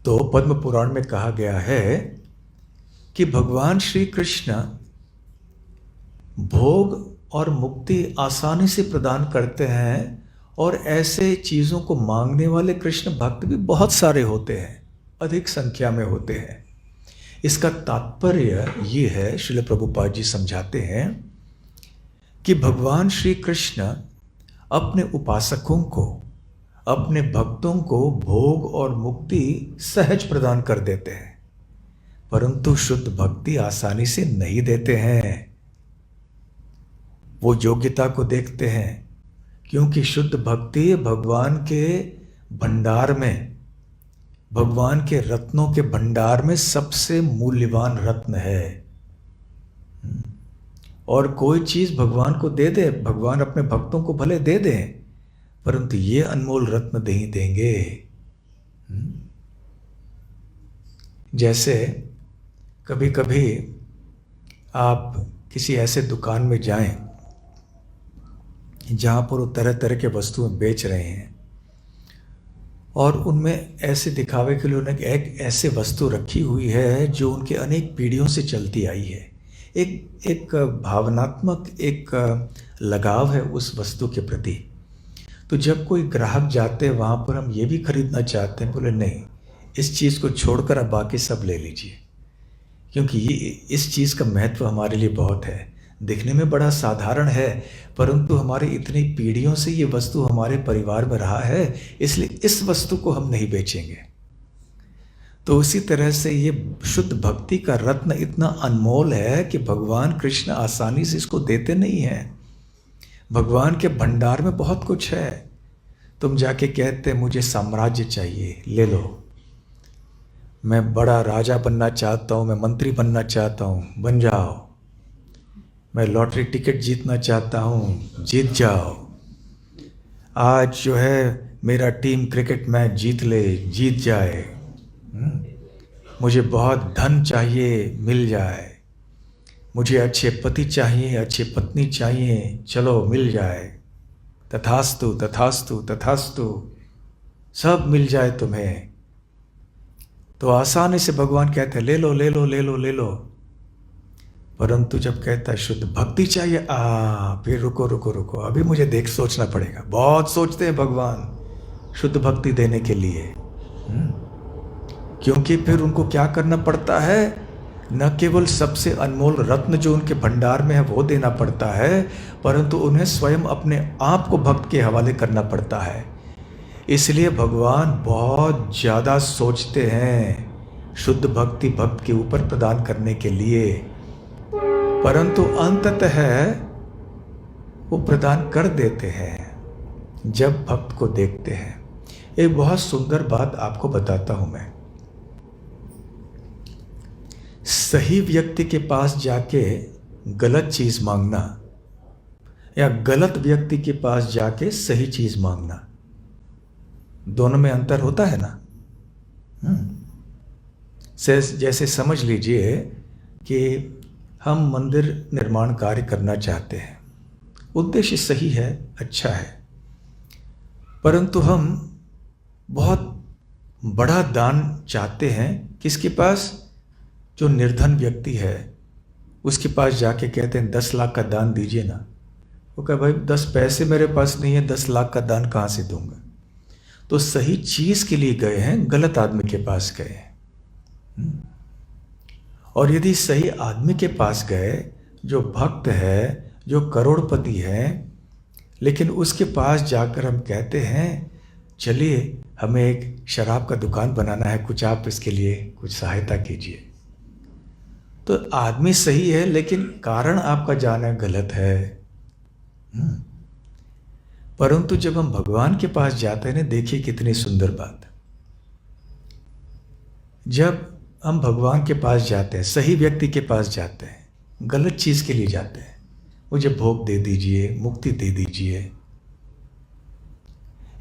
तो पद्म पुराण में कहा गया है कि भगवान श्री कृष्ण भोग और मुक्ति आसानी से प्रदान करते हैं, और ऐसे चीज़ों को मांगने वाले कृष्ण भक्त भी बहुत सारे होते हैं, अधिक संख्या में होते हैं। इसका तात्पर्य ये है, श्रील प्रभुपाद जी समझाते हैं कि भगवान श्री कृष्ण अपने उपासकों को, अपने भक्तों को भोग और मुक्ति सहज प्रदान कर देते हैं, परंतु शुद्ध भक्ति आसानी से नहीं देते हैं। वो योग्यता को देखते हैं, क्योंकि शुद्ध भक्ति भगवान के भंडार में, भगवान के रत्नों के भंडार में सबसे मूल्यवान रत्न है। और कोई चीज़ भगवान को दे दे, भगवान अपने भक्तों को भले दे दें, परंतु ये अनमोल रत्न नहीं देंगे। जैसे कभी कभी आप किसी ऐसे दुकान में जाएं जहाँ पर वो तरह तरह के वस्तुएं बेच रहे हैं, और उनमें ऐसे दिखावे के लिए उन्हें एक ऐसे वस्तु रखी हुई है जो उनके अनेक पीढ़ियों से चलती आई है। एक भावनात्मक एक लगाव है उस वस्तु के प्रति। तो जब कोई ग्राहक जाते हैं वहाँ पर, हम ये भी खरीदना चाहते हैं, बोले नहीं, इस चीज़ को छोड़कर अब बाकी सब ले लीजिए, क्योंकि ये इस चीज़ का महत्व हमारे लिए बहुत है। दिखने में बड़ा साधारण है, परंतु हमारी इतनी पीढ़ियों से ये वस्तु हमारे परिवार में रहा है, इसलिए इस वस्तु को हम नहीं बेचेंगे। तो उसी तरह से ये शुद्ध भक्ति का रत्न इतना अनमोल है कि भगवान कृष्ण आसानी से इसको देते नहीं हैं। भगवान के भंडार में बहुत कुछ है। तुम जाके कहते मुझे साम्राज्य चाहिए, ले लो। मैं बड़ा राजा बनना चाहता हूँ, मैं मंत्री बनना चाहता हूँ, बन जाओ। मैं लॉटरी टिकट जीतना चाहता हूँ, जीत जाओ। आज जो है मेरा टीम क्रिकेट मैच जीत ले, जीत जाए। मुझे बहुत धन चाहिए, मिल जाए। मुझे अच्छे पति चाहिए, अच्छी पत्नी चाहिए, चलो मिल जाए। तथास्तु तथास्तु तथास्तु, सब मिल जाए तुम्हें। तो आसानी से भगवान कहते हैं ले लो ले लो ले लो ले लो। परंतु जब कहता है शुद्ध भक्ति चाहिए, फिर रुको रुको रुको, अभी मुझे सोचना पड़ेगा। बहुत सोचते हैं भगवान शुद्ध भक्ति देने के लिए, क्योंकि फिर उनको क्या करना पड़ता है न केवल सबसे अनमोल रत्न जो उनके भंडार में है वो देना पड़ता है, परंतु उन्हें स्वयं अपने आप को भक्त के हवाले करना पड़ता है। इसलिए भगवान बहुत ज़्यादा सोचते हैं शुद्ध भक्ति भक्त के ऊपर प्रदान करने के लिए, परंतु अंततः वो प्रदान कर देते हैं जब भक्त को देखते हैं। एक बहुत सुंदर बात आपको बताता हूं मैं। सही व्यक्ति के पास जाके गलत चीज मांगना या गलत व्यक्ति के पास जाके सही चीज मांगना, दोनों में अंतर होता है ना। जैसे समझ लीजिए कि हम मंदिर निर्माण कार्य करना चाहते हैं, उद्देश्य सही है, अच्छा है, परंतु हम बहुत बड़ा दान चाहते हैं। किसके पास? जो निर्धन व्यक्ति है उसके पास जाके कहते हैं 10 लाख का दान दीजिए ना। वो कहे भाई 10 पैसे मेरे पास नहीं है, 10 लाख का दान कहाँ से दूंगा। तो सही चीज के लिए गए हैं, गलत आदमी के पास गए हैं। और यदि सही आदमी के पास गए, जो भक्त है, जो करोड़पति है, लेकिन उसके पास जाकर हम कहते हैं चलिए हमें एक शराब का दुकान बनाना है, कुछ आप इसके लिए कुछ सहायता कीजिए, तो आदमी सही है लेकिन कारण आपका जाना गलत है। परंतु जब हम भगवान के पास जाते हैं ना, देखिए कितनी सुंदर बात। जब हम भगवान के पास जाते हैं, सही व्यक्ति के पास जाते हैं, गलत चीज के लिए जाते हैं, मुझे भोग दे दीजिए, मुक्ति दे दीजिए,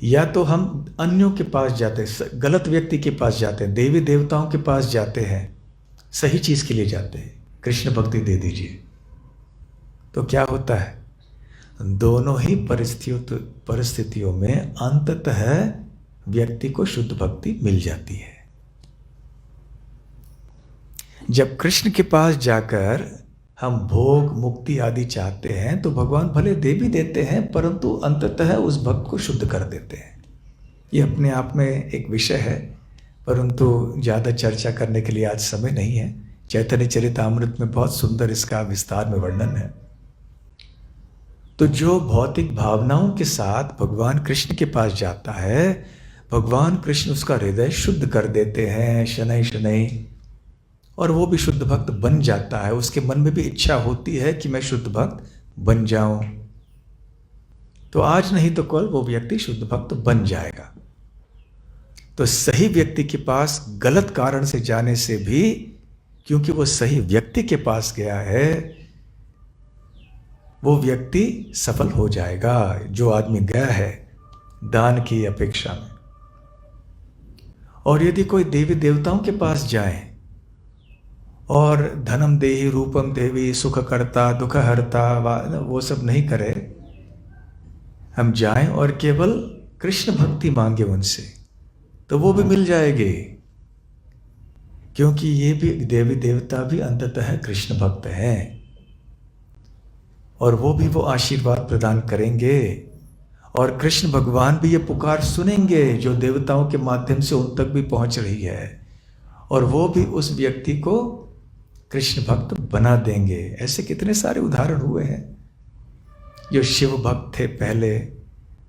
या तो हम अन्यों के पास जाते हैं, गलत व्यक्ति के पास जाते हैं, देवी देवताओं के पास जाते हैं, सही चीज के लिए जाते हैं, कृष्ण भक्ति दे दीजिए, तो क्या होता है? दोनों ही परिस्थितियों में अंततः व्यक्ति को शुद्ध भक्ति मिल जाती है। जब कृष्ण के पास जाकर हम भोग मुक्ति आदि चाहते हैं तो भगवान भले दे भी देते हैं, परंतु अंततः उस भक्त को शुद्ध कर देते हैं। ये अपने आप में एक विषय है, परंतु ज़्यादा चर्चा करने के लिए आज समय नहीं है। चैतन्य चरितामृत में बहुत सुंदर इसका विस्तार में वर्णन है। तो जो भौतिक भावनाओं के साथ भगवान कृष्ण के पास जाता है, भगवान कृष्ण उसका हृदय शुद्ध कर देते हैं शनै शनै, और वो भी शुद्ध भक्त बन जाता है। उसके मन में भी इच्छा होती है कि मैं शुद्ध भक्त बन जाऊं, तो आज नहीं तो कल वो व्यक्ति शुद्ध भक्त बन जाएगा। तो सही व्यक्ति के पास गलत कारण से जाने से भी, क्योंकि वो सही व्यक्ति के पास गया है, वो व्यक्ति सफल हो जाएगा। जो आदमी गया है दान की अपेक्षा में। और यदि कोई देवी देवताओं के पास जाए और धनम देहि रूपम देवी सुख करता दुख हरता वो सब नहीं करे, हम जाएं और केवल कृष्ण भक्ति मांगे उनसे, तो वो भी मिल जाएगी, क्योंकि ये भी देवी देवता भी अंततः कृष्ण भक्त हैं, और वो भी वो आशीर्वाद प्रदान करेंगे। और कृष्ण भगवान भी ये पुकार सुनेंगे जो देवताओं के माध्यम से उन तक भी पहुंच रही है, और वो भी उस व्यक्ति को कृष्ण भक्त बना देंगे। ऐसे कितने सारे उदाहरण हुए हैं जो शिव भक्त थे पहले,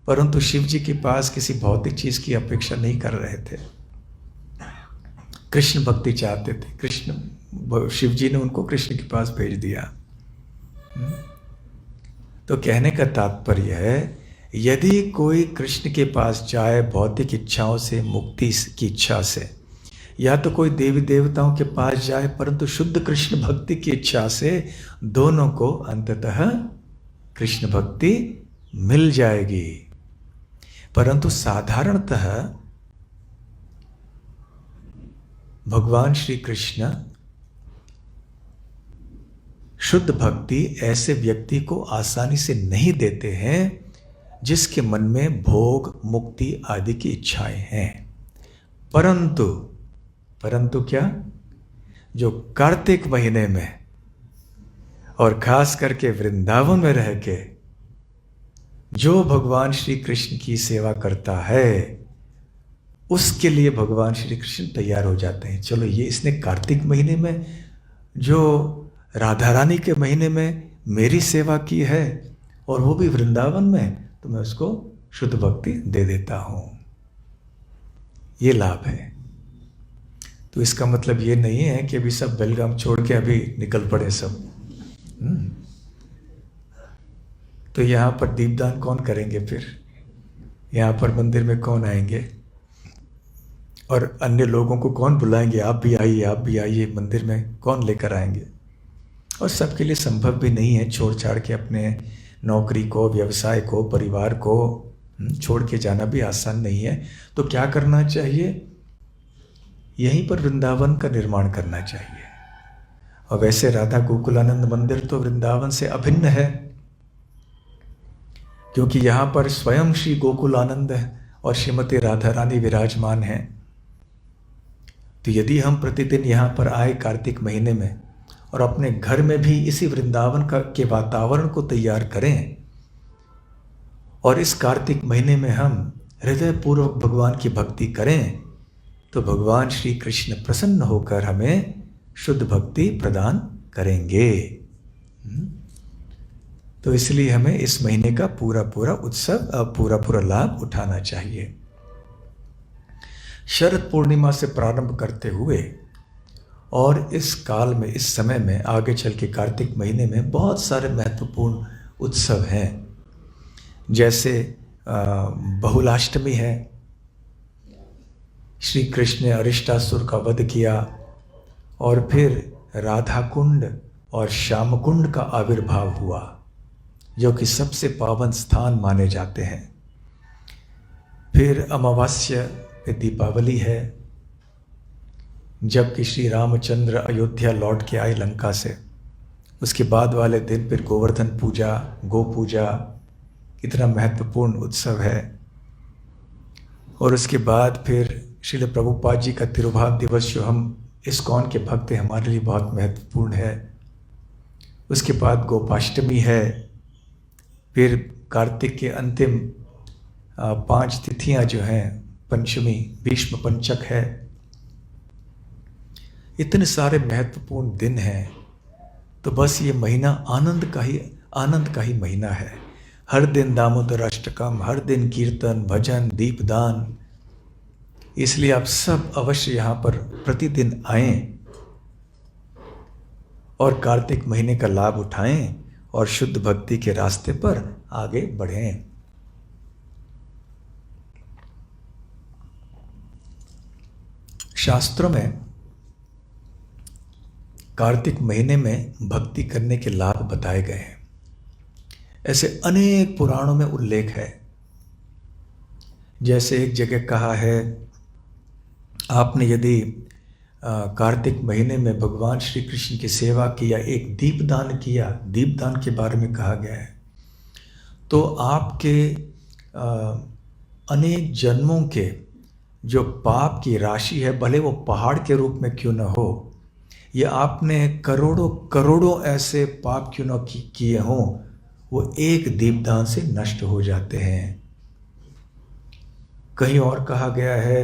परंतु शिव जी के पास किसी भौतिक चीज की अपेक्षा नहीं कर रहे थे, कृष्ण भक्ति चाहते थे। शिव जी ने उनको कृष्ण के पास भेज दिया। तो कहने का तात्पर्य है, यदि कोई कृष्ण के पास जाए भौतिक इच्छाओं से, मुक्ति की इच्छा से, या तो कोई देवी देवताओं के पास जाए परंतु शुद्ध कृष्ण भक्ति की इच्छा से, दोनों को अंततः कृष्ण भक्ति मिल जाएगी। परंतु साधारणतः भगवान श्री कृष्ण शुद्ध भक्ति ऐसे व्यक्ति को आसानी से नहीं देते हैं जिसके मन में भोग मुक्ति आदि की इच्छाएं हैं। परंतु क्या, जो कार्तिक महीने में और खास करके वृंदावन में रह के जो भगवान श्री कृष्ण की सेवा करता है, उसके लिए भगवान श्री कृष्ण तैयार हो जाते हैं। चलो ये इसने कार्तिक महीने में जो राधा रानी के महीने में मेरी सेवा की है और वो भी वृंदावन में, तो मैं उसको शुद्ध भक्ति दे देता हूँ। ये लाभ है। तो इसका मतलब ये नहीं है कि अभी सब बेलगाम छोड़ के अभी निकल पड़े सब। तो यहाँ पर दीपदान कौन करेंगे फिर? यहाँ पर मंदिर में कौन आएंगे? और अन्य लोगों को कौन बुलाएंगे? आप भी आइए, आप भी आइए मंदिर में, कौन लेकर आएंगे? और सबके लिए संभव भी नहीं है छोड़ छाड़ के अपने नौकरी को, व्यवसाय को, परिवार को छोड़ के जाना भी आसान नहीं है। तो क्या करना चाहिए? यहीं पर वृंदावन का निर्माण करना चाहिए। और वैसे राधा गोकुलानंद मंदिर तो वृंदावन से अभिन्न है, क्योंकि यहाँ पर स्वयं श्री गोकुलानंद और श्रीमती राधा रानी विराजमान हैं। तो यदि हम प्रतिदिन यहाँ पर आए कार्तिक महीने में और अपने घर में भी इसी वृंदावन के वातावरण को तैयार करें और इस कार्तिक महीने में हम हृदय पूर्वक भगवान की भक्ति करें, तो भगवान श्री कृष्ण प्रसन्न होकर हमें शुद्ध भक्ति प्रदान करेंगे। तो इसलिए हमें इस महीने का पूरा पूरा उत्सव, पूरा पूरा लाभ उठाना चाहिए। शरद पूर्णिमा से प्रारंभ करते हुए और इस काल में, इस समय में, आगे चल के कार्तिक महीने में बहुत सारे महत्वपूर्ण उत्सव हैं। जैसे बहुलाष्टमी है, श्री कृष्ण ने अरिष्टासुर का वध किया और फिर राधा कुंड और श्याम कुंड का आविर्भाव हुआ, जो कि सबसे पावन स्थान माने जाते हैं। फिर अमावास्या पे दीपावली है, जबकि श्री रामचंद्र अयोध्या लौट के आए लंका से। उसके बाद वाले दिन फिर गोवर्धन पूजा, गो पूजा, कितना महत्वपूर्ण उत्सव है। और उसके बाद फिर श्रील प्रभुपाद जी का तिरुभाव दिवस, जो हम इस्कॉन के भक्त हैं, हमारे लिए बहुत महत्वपूर्ण है। उसके बाद गोपाष्टमी है। फिर कार्तिक के अंतिम 5 तिथियां जो हैं, पंचमी, भीष्म पंचक है। इतने सारे महत्वपूर्ण दिन हैं। तो बस ये महीना आनंद का ही महीना है। हर दिन दामोदर अष्टकम, हर दिन कीर्तन, भजन, दीपदान। इसलिए आप सब अवश्य यहाँ पर प्रतिदिन आएं और कार्तिक महीने का लाभ उठाएं और शुद्ध भक्ति के रास्ते पर आगे बढ़ें। शास्त्रों में कार्तिक महीने में भक्ति करने के लाभ बताए गए हैं। ऐसे अनेक पुराणों में उल्लेख है। जैसे एक जगह कहा है, आपने यदि कार्तिक महीने में भगवान श्री कृष्ण की सेवा की या एक दीपदान किया, दीपदान के बारे में कहा गया है, तो आपके अनेक जन्मों के जो पाप की राशि है, भले वो पहाड़ के रूप में क्यों न हो, या आपने करोड़ों करोड़ों ऐसे पाप क्यों न किए हों, वो एक दीपदान से नष्ट हो जाते हैं। कहीं और कहा गया है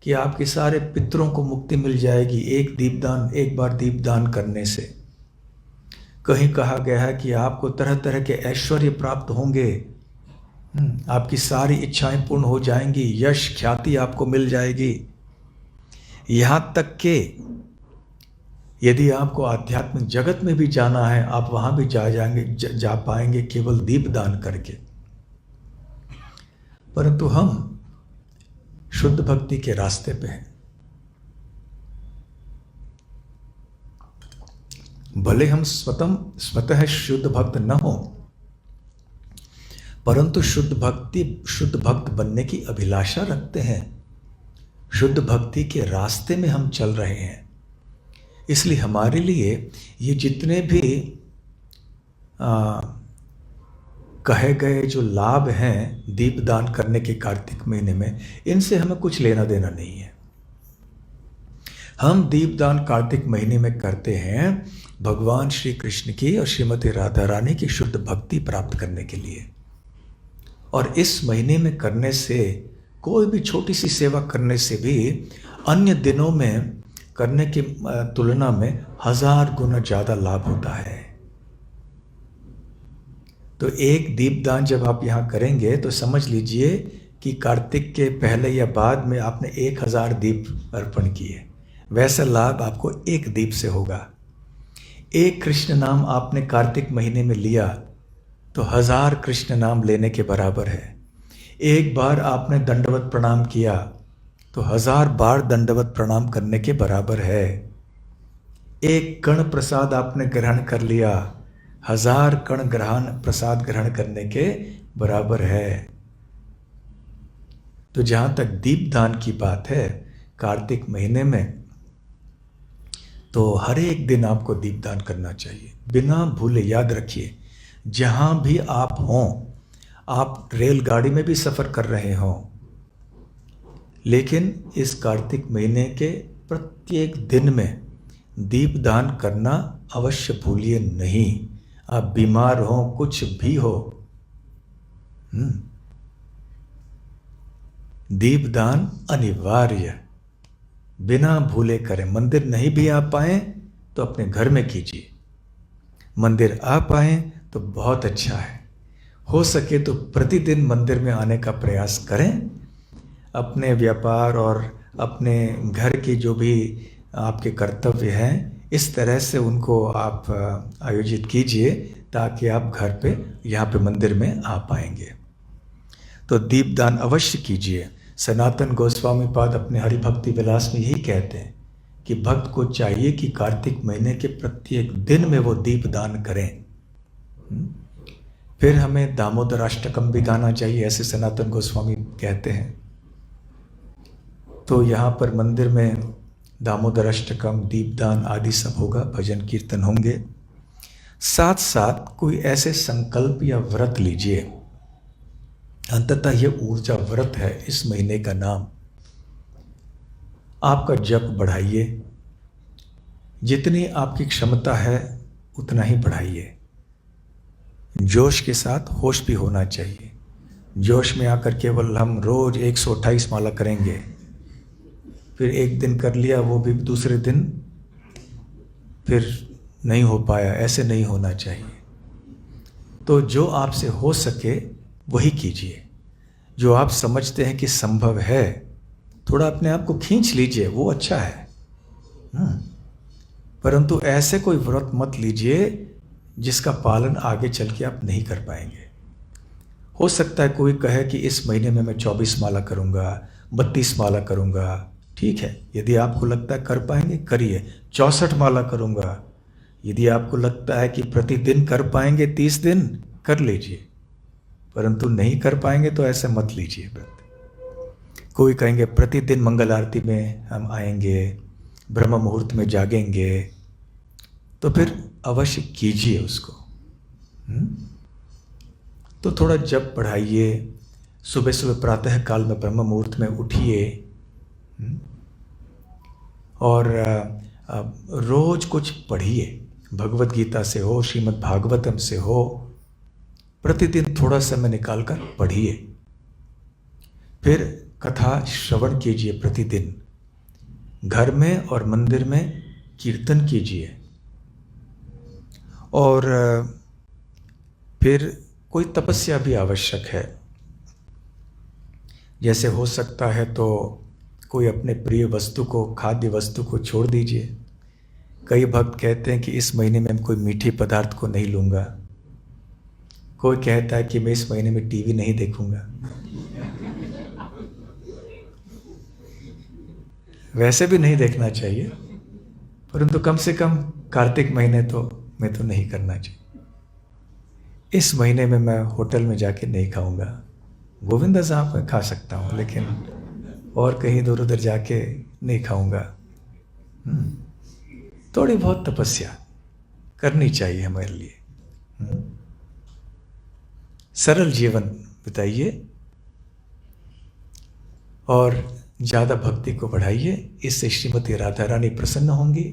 कि आपके सारे पितरों को मुक्ति मिल जाएगी एक बार दीपदान करने से। कहीं कहा गया है कि आपको तरह तरह के ऐश्वर्य प्राप्त होंगे, आपकी सारी इच्छाएं पूर्ण हो जाएंगी, यश ख्याति आपको मिल जाएगी। यहाँ तक कि यदि आपको आध्यात्मिक जगत में भी जाना है, आप वहाँ भी जा पाएंगे केवल दीपदान करके। परंतु हम शुद्ध भक्ति के रास्ते पे हैं। भले हम स्वतः शुद्ध भक्त न हो, परंतु शुद्ध भक्त बनने की अभिलाषा रखते हैं। शुद्ध भक्ति के रास्ते में हम चल रहे हैं। इसलिए हमारे लिए ये जितने भी कहे गए जो लाभ हैं दीपदान करने के कार्तिक महीने में, इनसे हमें कुछ लेना देना नहीं है। हम दीपदान कार्तिक महीने में करते हैं भगवान श्री कृष्ण की और श्रीमती राधा रानी की शुद्ध भक्ति प्राप्त करने के लिए। और इस महीने में करने से, कोई भी छोटी सी सेवा करने से भी अन्य दिनों में करने की तुलना में 1000 गुना ज़्यादा लाभ होता है। तो एक दीपदान जब आप यहाँ करेंगे तो समझ लीजिए कि कार्तिक के पहले या बाद में आपने 1000 दीप अर्पण किए। वैसा लाभ आपको एक दीप से होगा। एक कृष्ण नाम आपने कार्तिक महीने में लिया तो 1000 कृष्ण नाम लेने के बराबर है। एक बार आपने दंडवत प्रणाम किया तो 1000 बार दंडवत प्रणाम करने के बराबर है। एक कण प्रसाद आपने ग्रहण कर लिया, 1000 कण प्रसाद ग्रहण करने के बराबर है। तो जहां तक दीपदान की बात है कार्तिक महीने में, तो हर एक दिन आपको दीपदान करना चाहिए बिना भूले। याद रखिए, जहां भी आप हों, आप रेलगाड़ी में भी सफर कर रहे हों, लेकिन इस कार्तिक महीने के प्रत्येक दिन में दीपदान करना अवश्य भूलिए नहीं। आप बीमार हो, कुछ भी हो, दीपदान अनिवार्य बिना भूले करें। मंदिर नहीं भी आ पाए तो अपने घर में कीजिए, मंदिर आ पाए तो बहुत अच्छा है। हो सके तो प्रतिदिन मंदिर में आने का प्रयास करें। अपने व्यापार और अपने घर की जो भी आपके कर्तव्य हैं, इस तरह से उनको आप आयोजित कीजिए ताकि आप घर पे, यहाँ पे मंदिर में आ पाएंगे। तो दीपदान अवश्य कीजिए। सनातन गोस्वामी पाद अपने हरिभक्ति विलास में यही कहते हैं कि भक्त को चाहिए कि कार्तिक महीने के प्रत्येक दिन में वो दीपदान करें। फिर हमें दामोदर अष्टकम भी गाना चाहिए, ऐसे सनातन गोस्वामी कहते हैं। तो यहाँ पर मंदिर में दामोदर अष्टकम, दीपदान आदि सब होगा, भजन कीर्तन होंगे। साथ साथ कोई ऐसे संकल्प या व्रत लीजिए। अंततः यह ऊर्जा व्रत है इस महीने का नाम। आपका जप बढ़ाइए, जितनी आपकी क्षमता है उतना ही बढ़ाइए। जोश के साथ होश भी होना चाहिए। जोश में आकर केवल हम रोज 128 माला करेंगे, फिर एक दिन कर लिया, वो भी दूसरे दिन फिर नहीं हो पाया, ऐसे नहीं होना चाहिए। तो जो आपसे हो सके वही कीजिए। जो आप समझते हैं कि संभव है, थोड़ा अपने आप को खींच लीजिए, वो अच्छा है। परंतु ऐसे कोई व्रत मत लीजिए जिसका पालन आगे चल के आप नहीं कर पाएंगे। हो सकता है कोई कहे कि इस महीने में मैं 24 माला करूंगा, 32 माला करूंगा। ठीक है, यदि आपको लगता है कर पाएंगे करिए। 64 माला करूंगा, यदि आपको लगता है कि प्रतिदिन कर पाएंगे 30 दिन, कर लीजिए। परंतु नहीं कर पाएंगे तो ऐसे मत लीजिए व्रत। कोई कहेंगे प्रतिदिन मंगल आरती में हम आएंगे, ब्रह्म मुहूर्त में जागेंगे, तो फिर अवश्य कीजिए उसको। तो थोड़ा जप बढ़ाइए, सुबह सुबह प्रातः काल में ब्रह्म मुहूर्त में उठिए, और रोज कुछ पढ़िए। भगवत गीता से हो, श्रीमद् भागवतम से हो, प्रतिदिन थोड़ा समय निकालकर पढ़िए। फिर कथा श्रवण कीजिए प्रतिदिन। घर में और मंदिर में कीर्तन कीजिए। और फिर कोई तपस्या भी आवश्यक है। जैसे हो सकता है तो कोई अपने प्रिय वस्तु को, खाद्य वस्तु को छोड़ दीजिए। कई भक्त कहते हैं कि इस महीने में मैं कोई मीठे पदार्थ को नहीं लूँगा। कोई कहता है कि मैं इस महीने में टीवी नहीं देखूँगा। वैसे भी नहीं देखना चाहिए, परंतु कम से कम कार्तिक महीने में तो नहीं करना चाहिए। इस महीने में मैं होटल में जाके नहीं खाऊंगा। गोविंदा साहब में खा सकता हूँ, लेकिन और कहीं इधर उधर जाके नहीं खाऊंगा। थोड़ी बहुत तपस्या करनी चाहिए हमारे लिए। सरल जीवन बिताइए और ज़्यादा भक्ति को बढ़ाइए। इससे श्रीमती राधा रानी प्रसन्न होंगी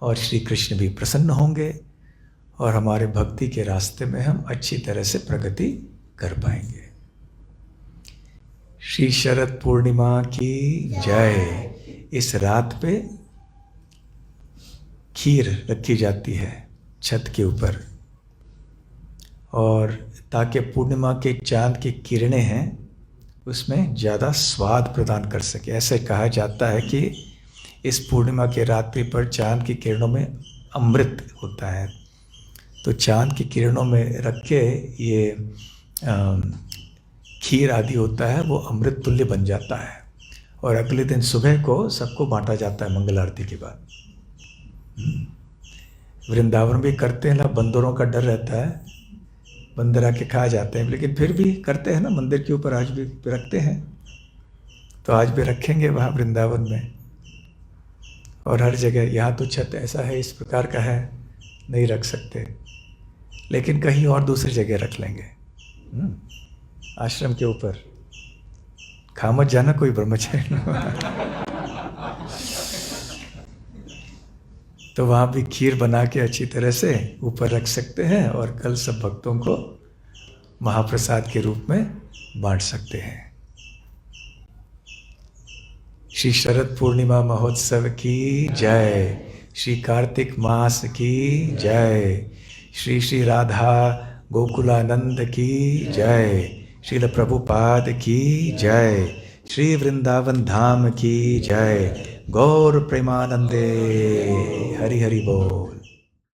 और श्री कृष्ण भी प्रसन्न होंगे, और हमारे भक्ति के रास्ते में हम अच्छी तरह से प्रगति कर पाएंगे। श्री शरद पूर्णिमा की जय। इस रात पे खीर रखी जाती है छत के ऊपर, और ताकि पूर्णिमा के चांद की किरणें हैं उसमें ज़्यादा स्वाद प्रदान कर सके। ऐसे कहा जाता है कि इस पूर्णिमा के रात्रि पर चांद की किरणों में अमृत होता है, तो चांद की किरणों में रख के ये खीर आदि होता है, वो अमृत तुल्य बन जाता है और अगले दिन सुबह को सबको बांटा जाता है मंगल आरती के बाद। वृंदावन भी करते हैं ना, बंदरों का डर रहता है, बंदर आके खा जाते हैं, लेकिन फिर भी करते हैं ना, मंदिर के ऊपर आज भी रखते हैं, तो आज भी रखेंगे वहाँ वृंदावन में और हर जगह। यहाँ तो छत ऐसा है, इस प्रकार का है, नहीं रख सकते, लेकिन कहीं और दूसरी जगह रख लेंगे। आश्रम के ऊपर खा मत जाना कोई ब्रह्मचारी तो वहाँ भी खीर बना के अच्छी तरह से ऊपर रख सकते हैं और कल सब भक्तों को महाप्रसाद के रूप में बांट सकते हैं। श्री शरद पूर्णिमा महोत्सव की जय, श्री कार्तिक मास की जय, श्री श्री राधा गोकुलानंद की जय, श्रील प्रभुपाद की जय, श्री वृंदावन धाम की जय। गौर प्रेमानंदे, हरि हरि बोल।